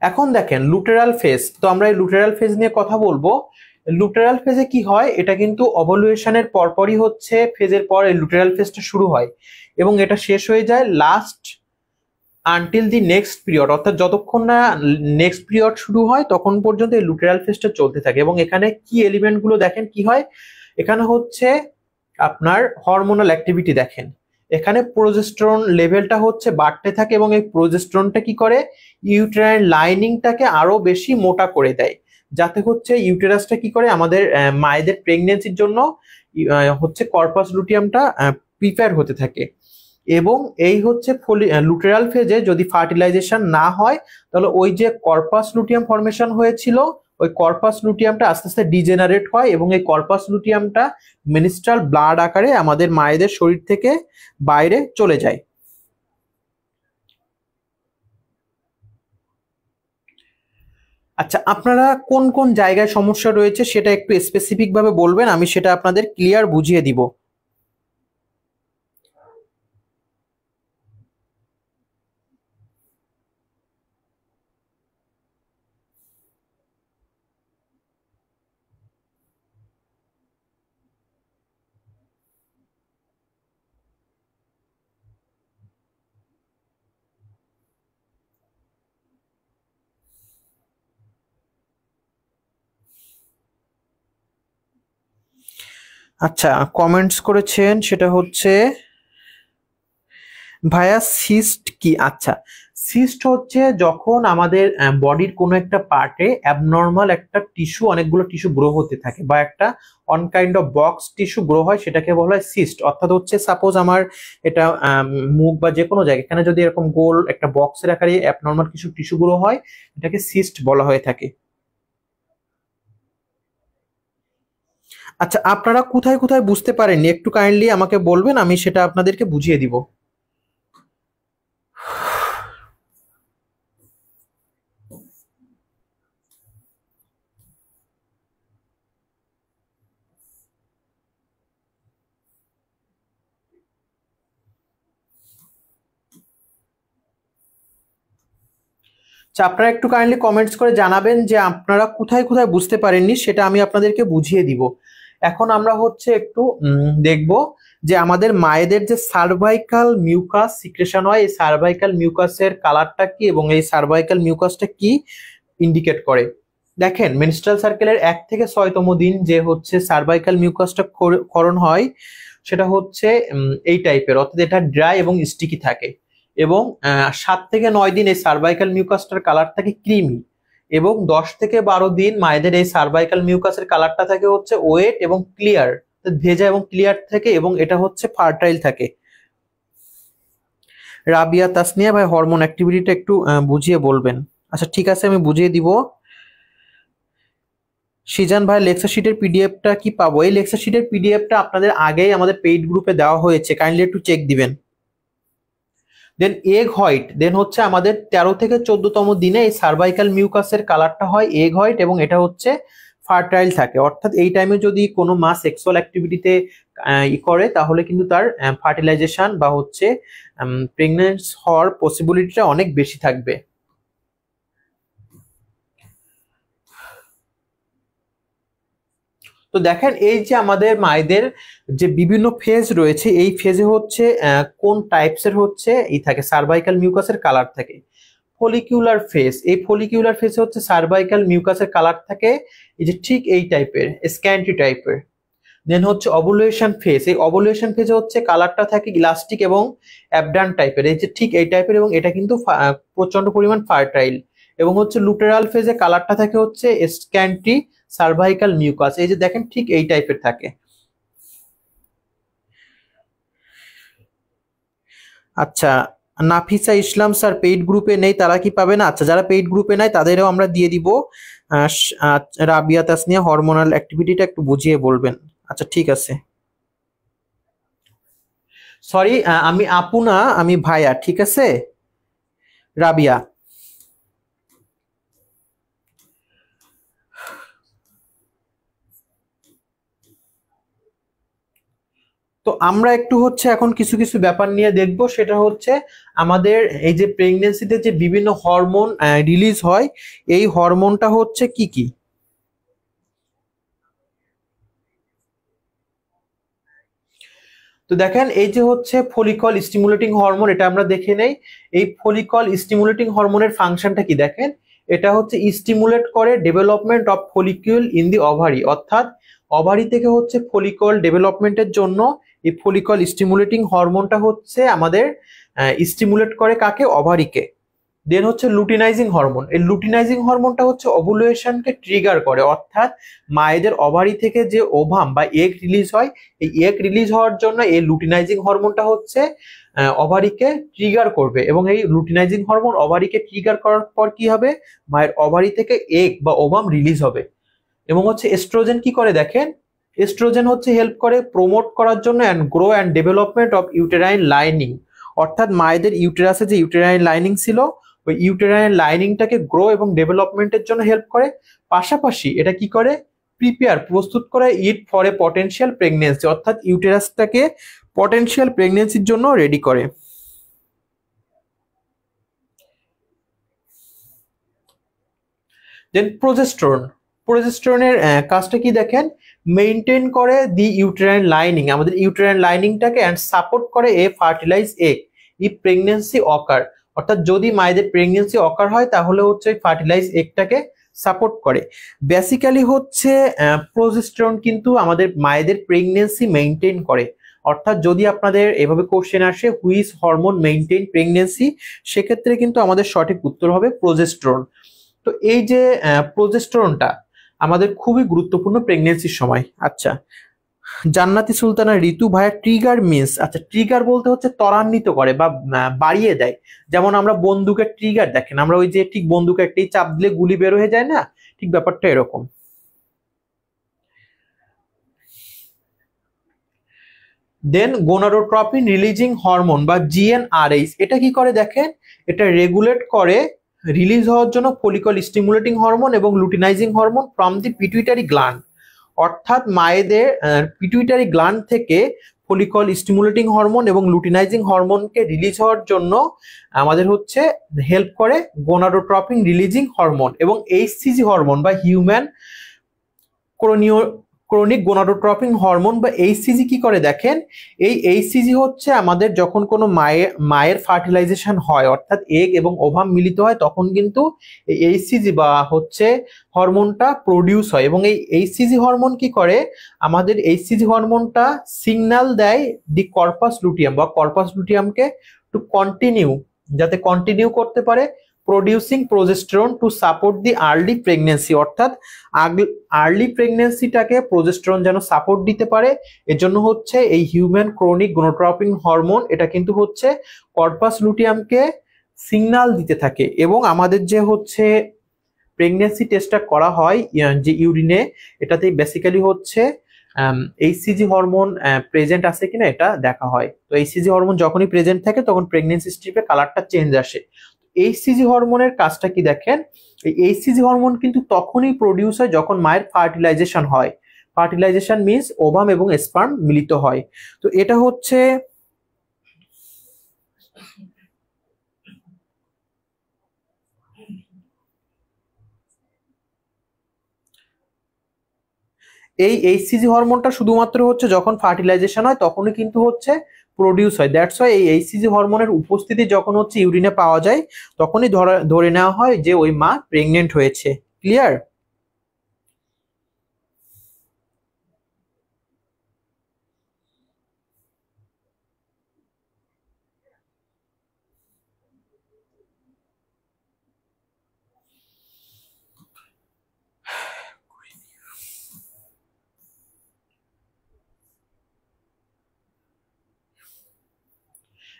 এখন দেখেন লুটেরাল ফেজ, তো আমরা এই লুটেরাল ফেজ নিয়ে কথা বলবো। লুটেরাল ফেজে কি হয়, এটা কিন্তু ওভুলেশনের পরপরই হচ্ছে ফেজের পর এই লুটেরাল ফেজটা শুরু হয়, এবং এটা শেষ হয়ে যায় last until the next period, অর্থাৎ যতক্ষণ না নেক্সট পিরিয়ড শুরু হয় তখন পর্যন্ত এই লুটেরাল ফেজটা চলতে থাকে। এবং এখানে কি এলিমেন্ট গুলো দেখেন কি হয়, এখানে হচ্ছে আপনার হরমোনাল অ্যাক্টিভিটি দেখেন, এখানে প্রোজেস্টেরন লেভেলটা হচ্ছে বাড়তে থাকে, এবং এই প্রোজেস্টেরনটা কি করে, ইউটেরাইন লাইনিংটাকে আরো বেশি মোটা করে দেয়, যাতে হচ্ছে ইউটেরাসটা কি করে, আমাদের মায়েদের প্রেগনেন্সির জন্য হচ্ছে কর্পাস লুটিয়ামটা প্রিপেয়ার হতে থাকে। এবং এই হচ্ছে লুটেরাল ফেজে যদি ফার্টিলাইজেশন না হয়, তাহলে ওই যে কর্পাস লুটিয়াম ফর্মেশন হয়েছিল, ওই কর্পাস লুটিয়ামটা আস্তে আস্তে ডিজেনারেট হয়, এবং এই কর্পাস লুটিয়ামটা মেনস্ট্রাল ব্লাড আকারে আমাদের মায়েদের শরীর থেকে বাইরে চলে যায়। আচ্ছা, আপনারা কোন কোন জায়গায় সমস্যা রয়েছে সেটা একটু স্পেসিফিক ভাবে বলবেন, আমি সেটা আপনাদের ক্লিয়ার বুঝিয়ে দিব। আচ্ছা, কমেন্টস করেছেন, সেটা হচ্ছে ভাইয়া সিস্ট কি? আচ্ছা, সিস্ট হচ্ছে যখন আমাদের বডির কোনো একটা পার্টে অ্যাবনর্মাল একটা টিস্যু, অনেকগুলো টিস্যু গ্রো হতে থাকে, বা একটা on kind of box tissue grow হয়, সেটাকে বলা হয় সিস্ট। অর্থাৎ হচ্ছে সাপোজ আমার এটা মুখ বা যে কোনো জায়গায়, এখানে যদি এরকম গোল একটা বক্সের আকারে অ্যাবনর্মাল কিছু টিস্যু গ্রো হয়, এটাকে সিস্ট বলা হয়ে থাকে। আচ্ছা, আপনারা কোথায় কোথায় বুঝতে পারেননি একটু কাইন্ডলি আমাকে বলবেন, আমি সেটা আপনাদেরকে বুঝিয়ে দিব। আচ্ছা, আপনারা একটু কাইন্ডলি কমেন্টস করে জানাবেন যে আপনারা কোথায় কোথায় বুঝতে পারেননি, সেটা আমি আপনাদেরকে বুঝিয়ে দিব। এখন আমরা হচ্ছে একটু দেখব যে আমাদের মায়েদের যে সার্ভাইকাল মিউকাস সিক্রেশন হয়, এই সার্ভাইকাল মিউকাসের কালারটা কি, এবং এই সার্ভাইকাল মিউকাসটা কি ইন্ডিকেট করে। দেখেন, মেনস্ট্রাল সার্কেলের 1 থেকে 6তম দিন যে হচ্ছে সার্ভাইকাল মিউকাসটা ক্ষরণ হয়, সেটা হচ্ছে এই টাইপের, অর্থাৎ এটা ড্রাই এবং স্টিকি থাকে। এবং 7 থেকে 9 দিন এই সার্ভাইকাল মিউকাসটার কালার থাকে ক্রিমি। এবং 10 থেকে 12 দিন মায়েদের এই সার্ভাইকাল মিউকাসের কালারটা থাকে হচ্ছে ওয়েট এবং ক্লিয়ার, ভেজা এবং ক্লিয়ার থাকে, এবং এটা হচ্ছে ফার্টাইল থাকে। রাবিয়া তাসনিয়া ভাই, হরমোন অ্যাক্টিভিটিটা একটু বুঝিয়ে বলবেন। আচ্ছা, ঠিক আছে, আমি বুঝিয়ে দিব। সিজান ভাই, লেকচার শিটের পিডিএফটা কি পাবো? এই লেকচার শিটের পিডিএফটা আপনাদের আগেই আমাদের পেইড গ্রুপে দেওয়া হয়েছে, কাইন্ডলি একটু চেক দিবেন। দেন এগ হোয়াইট, দেন হচ্ছে আমাদের 13 থেকে 14তম দিনে এই সার্ভাইকাল মিউকাসের কালারটা হয় এগ হোয়াইট, এবং এটা হচ্ছে ফার্টাইল থাকে। অর্থাৎ এই টাইমে যদি কোনো মা সেক্সুয়াল অ্যাক্টিভিটিতে করে, তাহলে কিন্তু তার ফার্টিলাইজেশন বা হচ্ছে প্রেগনেন্স হওয়ার পসিবিলিটিটা অনেক বেশি থাকবে। তো দেখেন এই যে আমাদের মায়েদের যে বিভিন্ন ফেজ রয়েছে, এই ফেজে হচ্ছে কোন টাইপসের হচ্ছে এই থাকে সার্ভাইকাল মিউকাসের কালার থাকে ফলিকিউলার ফেজ। এই ফলিকিউলার ফেজে হচ্ছে সার্ভাইকাল মিউকাসের কালার থাকে এই যে ঠিক এই টাইপের স্ক্যান্টি টাইপের। দেন হচ্ছে অভুলেশন ফেজ, এই অভুলেশন ফেজে হচ্ছে কালারটা থাকে ইলাস্টিক এবং অ্যাবডান টাইপের, এই যে ঠিক এই টাইপের, এবং এটা কিন্তু প্রচন্ড পরিমাণ ফার্টাইল। এবং হচ্ছে লুটেরাল ফেজে কালারটা থাকে হচ্ছে স্ক্যান্টি সার্ভাইকাল মিউকাস, এই যে দেখেন ঠিক এই টাইপের থাকে। আচ্ছা, নাফিসা ইসলাম স্যার পেইড গ্রুপে নেই, তারা কি পাবে না? আচ্ছা, যারা পেইড গ্রুপে নাই তাদেরও আমরা দিয়ে দিব। রাবিয়া তাসনিয়া হরমোনাল অ্যাক্টিভিটিটা একটু বুঝিয়ে বলবেন। আচ্ছা ঠিক আছে, সরি আমি আপু না, আমি ভাইয়া, ঠিক আছে রাবিয়া। তো আমরা একটু হচ্ছে এখন কিছু কিছু ব্যাপার নিয়ে দেখব, সেটা হচ্ছে আমাদের এই যে প্রেগনেন্সিতে যে বিভিন্ন হরমোন রিলিজ হয়, এই হরমোনটা হচ্ছে কি কি। তো দেখেন এই যে হচ্ছে ফলিকল স্টিমুলেটিং হরমোন, এটা আমরা দেখে নেই। এই ফলিকল স্টিমুলেটিং হরমোনের ফাংশনটা কি দেখেন, এটা হচ্ছে স্টিমুলেট করে development of follicle in the ovary, অর্থাৎ ওভারি থেকে হচ্ছে ফলিকল ডেভেলপমেন্টের জন্য এই ফলিকল স্টিমুলেটিং হরমোনটা হচ্ছে আমাদের স্টিমুলেট করে কাকে, ওভারিকে। দেন হচ্ছে লুটিনাইজিং হরমোন, এই লুটিনাইজিং হরমোনটা হচ্ছে ওভুলেশনকে ট্রিগার করে, অর্থাৎ মায়েদের ওভারি থেকে যে ওভাম বা এগ রিলিজ হয়, এই এগ রিলিজ হওয়ার জন্য এই লুটিনাইজিং হরমোনটা হচ্ছে ওভারিকে ট্রিগার করবে, এবং এই লুটিনাইজিং হরমোন ওভারিকে ট্রিগার করার পর কি হবে, মায়ের ওভারি থেকে এগ বা ওভাম রিলিজ হবে। এবং হচ্ছে এস্ট্রোজেন কি করে দেখেন, এস্ট্রোজেন হচ্ছে হেল্প করে প্রমোট করার জন্য and grow and development of uterine lining, অর্থাৎ মায়েদের ইউটেরাসে যে ইউটেরাইন লাইনিং ছিল, ওই ইউটেরাইন লাইনিংটাকে গ্রো এবং ডেভেলপমেন্টের জন্য হেল্প করে। পাশাপাশি এটা কি করে, প্রস্তুত করে it for a potential pregnancy, অর্থাৎ ইউটেরাসটাকে পটেনশিয়াল প্রেগনেন্সির জন্য রেডি করে। দেন প্রোজেস্টেরন, প্রোজেস্টেরনের কাজটা কি দেখেন, মেইনটেইন করে দি ইউটেরাইন লাইনিং, আমাদের ইউটেরাইন লাইনিংটাকে অ্যান্ড সাপোর্ট করে এ ফার্টিলাইজ এগ ই প্রেগনেন্সি অকার, অর্থাৎ যদি মায়েদের প্রেগনেন্সি অকার হয় তাহলে হচ্ছে ফার্টিলাইজ এগটাকে সাপোর্ট করে। বেসিক্যালি হচ্ছে প্রোজেস্টেরন কিন্তু আমাদের মায়েদের প্রেগনেন্সি মেইনটেইন করে, অর্থাৎ যদি আপনাদের এভাবে কোশ্চেন আসে হুইচ হরমোন মেইনটেইন প্রেগনেন্সি, সেক্ষেত্রে কিন্তু আমাদের সঠিক উত্তর হবে প্রোজেস্টেরন। তো এই যে প্রোজেস্টেরনটা আমাদের খুবই গুরুত্বপূর্ণ প্রেগনেন্সির সময়। আচ্ছা, জান্নাতি সুলতানা ঋতু ভাইয়া ট্রিগার মিন্স, আচ্ছা ট্রিগার বলতে হচ্ছে ত্বরান্বিত করে বা বাড়িয়ে দেয়। যেমন আমরা বন্দুকের ট্রিগার দেখেন, আমরা ওই যে ঠিক বন্দুকে একটি চাপ দিলে গুলি বের হয়ে যায় না, ঠিক ব্যাপারটা এরকম। দেন গোনাডোট্রপিন রিলিজিং হরমোন বা জিএনআরএইচ, এটা কি করে দেখেন, এটা রেগুলেট করে রিলিজ হওয়ার জন্য ফলিকল স্টিমুলেটিং হরমোন এবং luteinising hormone from the pituitary gland, অর্থাৎ মায়েদের পিটুইটারি গ্ল্যান্ড থেকে ফলিকল স্টিমুলেটিং হরমোন এবং লুটিনাইজিং হরমোনকে রিলিজ হওয়ার জন্য আমাদের হচ্ছে হেল্প করে গোনাডোট্রপিন রিলিজিং হরমোন এবং এইচসিজি হরমোন বা হিউম্যান ক্রোনিও ক্রনিক গোনাডোট্রপিন হরমোন বা এইচসিজি কি করে দেখেন, এই এইচসিজি হচ্ছে আমাদের যখন কোনো মায়ের ফার্টিলাইজেশন হয়, অর্থাৎ এগ এবং ওভাম মিলিত হয়, তখন কিন্তু এই এইচসিজি বা হচ্ছে হরমোনটা প্রডিউস হয়। এবং এই এইচসিজি হরমোন কি করে, আমাদের এইচসিজি হরমোনটা সিগন্যাল দেয় দি কর্পাস লুটিয়াম বা কর্পাস লুটিয়ামকে টু কন্টিনিউ, যাতে কন্টিনিউ করতে পারে producing progesterone to support the early pregnancy, অর্থাৎ আর্লি প্রেগনেন্সিটাকে প্রোজেস্টেরন যেন সাপোর্ট দিতে পারে। এর জন্য হচ্ছে এই হিউম্যান ক্রনিক গোনাডোট্রপিন হরমোন এটা কিন্তু হচ্ছে কর্পাস লুটিয়ামকে সিগন্যাল দিতে থাকে। এবং আমাদের যে হচ্ছে প্রেগনেন্সি টেস্টটা করা হয় যে ইউরিনে, এটাতে বেসিক্যালি হচ্ছে এইচসিজি হরমোন প্রেজেন্ট আছে কিনা এটা দেখা হয়। তো এইচসিজি হরমোন যখনই প্রেজেন্ট থাকে তখন প্রেগনেন্সি স্ট্রিপে কালারটা চেঞ্জ আসে। এইচসিজি হরমোনের কাজটা কি দেখেন, এই এইচসিজি হরমোন কিন্তু তখনই প্রডিউস হয় যখন মায়ের ফার্টিলাইজেশন হয়। ফার্টিলাইজেশন মিন্স ওভাম এবং স্পার্ম মিলিত হয়। তো এটা হচ্ছে এই এইচসিজি হরমোনটা শুধুমাত্র হচ্ছে যখন ফার্টিলাইজেশন হয় তখনই কিন্তু হচ্ছে প্রডিউস হয়। দ্যাটস ওয়াই এই এইচসিজি হরমোনের উপস্থিতি যখন হচ্ছে ইউরিনে পাওয়া যায় তখনই ধরে নেওয়া হয় যে ওই মা প্রেগনেন্ট হয়েছে। ক্লিয়ার?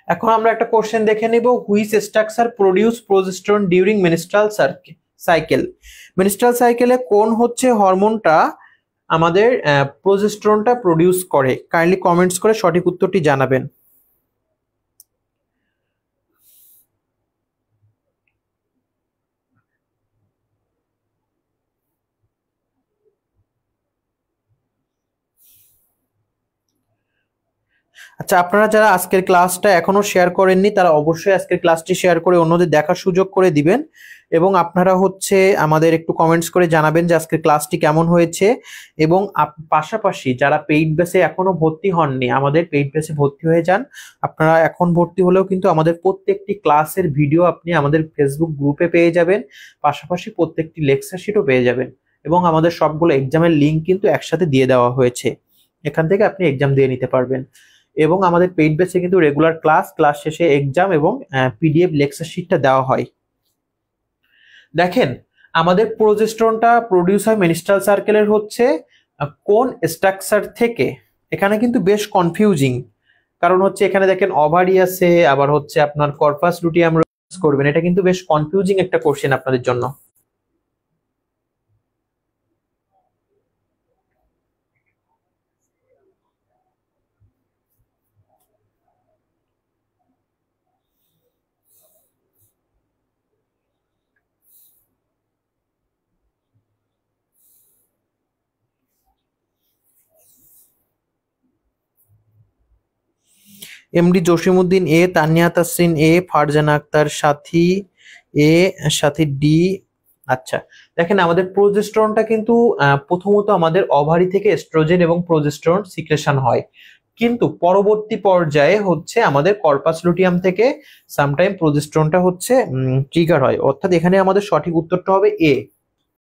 এখন আমরা একটা কোশ্চেন দেখে নিব, which structure produce progesterone during menstrual cycle. Menstrual সাইকেলে কোন হচ্ছে হরমোনটা আমাদের প্রোজেস্টেরনটা প্রডিউস করে? কাইন্ডলি কমেন্টস করে সঠিক উত্তরটি জানাবেন। আচ্ছা, আপনারা যারা আজকের ক্লাসটা এখনো শেয়ার করেননি তারা অবশ্যই আজকের ক্লাসটি শেয়ার করে অন্যদের দেখার সুযোগ করে দিবেন, এবং আপনারা হচ্ছে আমাদের একটু কমেন্টস করে জানাবেন যে আজকের ক্লাসটি কেমন হয়েছে। এবং পাশাপাশি যারা পেইড বেসে এখনো ভর্তি হননি আমাদের পেইড বেসে ভর্তি হয়ে যান। আপনারা এখন ভর্তি হলেও কিন্তু আমাদের প্রত্যেকটি ক্লাসের ভিডিও আপনি আমাদের ফেসবুক গ্রুপে পেয়ে যাবেন, পাশাপাশি প্রত্যেকটি লেকচার শিটও পেয়ে যাবেন, এবং আমাদের সবগুলো এক্সামের লিঙ্ক কিন্তু একসাথে দিয়ে দেওয়া হয়েছে, এখান থেকে আপনি এক্সাম দিয়ে নিতে পারবেন। এবং আমাদের পেইড বেসে কিন্তু রেগুলার ক্লাস শেষে এক্সাম এবং পিডিএফ লেকচার শিটটা দেওয়া হয়। দেখেন, আমাদের প্রোজেস্টেরনটা প্রডিউস হয় মেনস্ট্রাল সার্কেলের হচ্ছে কোন স্ট্রাকচার থেকে? এখানে কিন্তু বেশ কনফিউজিং, কারণ হচ্ছে এখানে দেখেন ওভারি আছে, আবার হচ্ছে আপনার কর্পাস লুটিয়াম করবেন, এটা কিন্তু বেশ কনফিউজিং একটা কোশ্চেন আপনাদের জন্য। এমডি জসিমউদ্দিন এ, তানিয়া তাসরিন এ, ফারজানা আক্তার সাথী এ, সাথী ডি। আচ্ছা, দেখেন আমাদের প্রোজেস্টেরনটা কিন্তু প্রথমত আমাদের ওভারি থেকে এস্ট্রোজেন এবং প্রোজেস্টেরন সিক্রেশন হয়, কিন্তু পরবর্তী পর্যায়ে হচ্ছে আমাদের কর্পাস লুটিয়াম থেকে সামটাইম প্রোজেস্টেরনটা হচ্ছে ট্রিগার হয়। অর্থাৎ এখানে আমাদের সঠিক উত্তরটা হবে এ।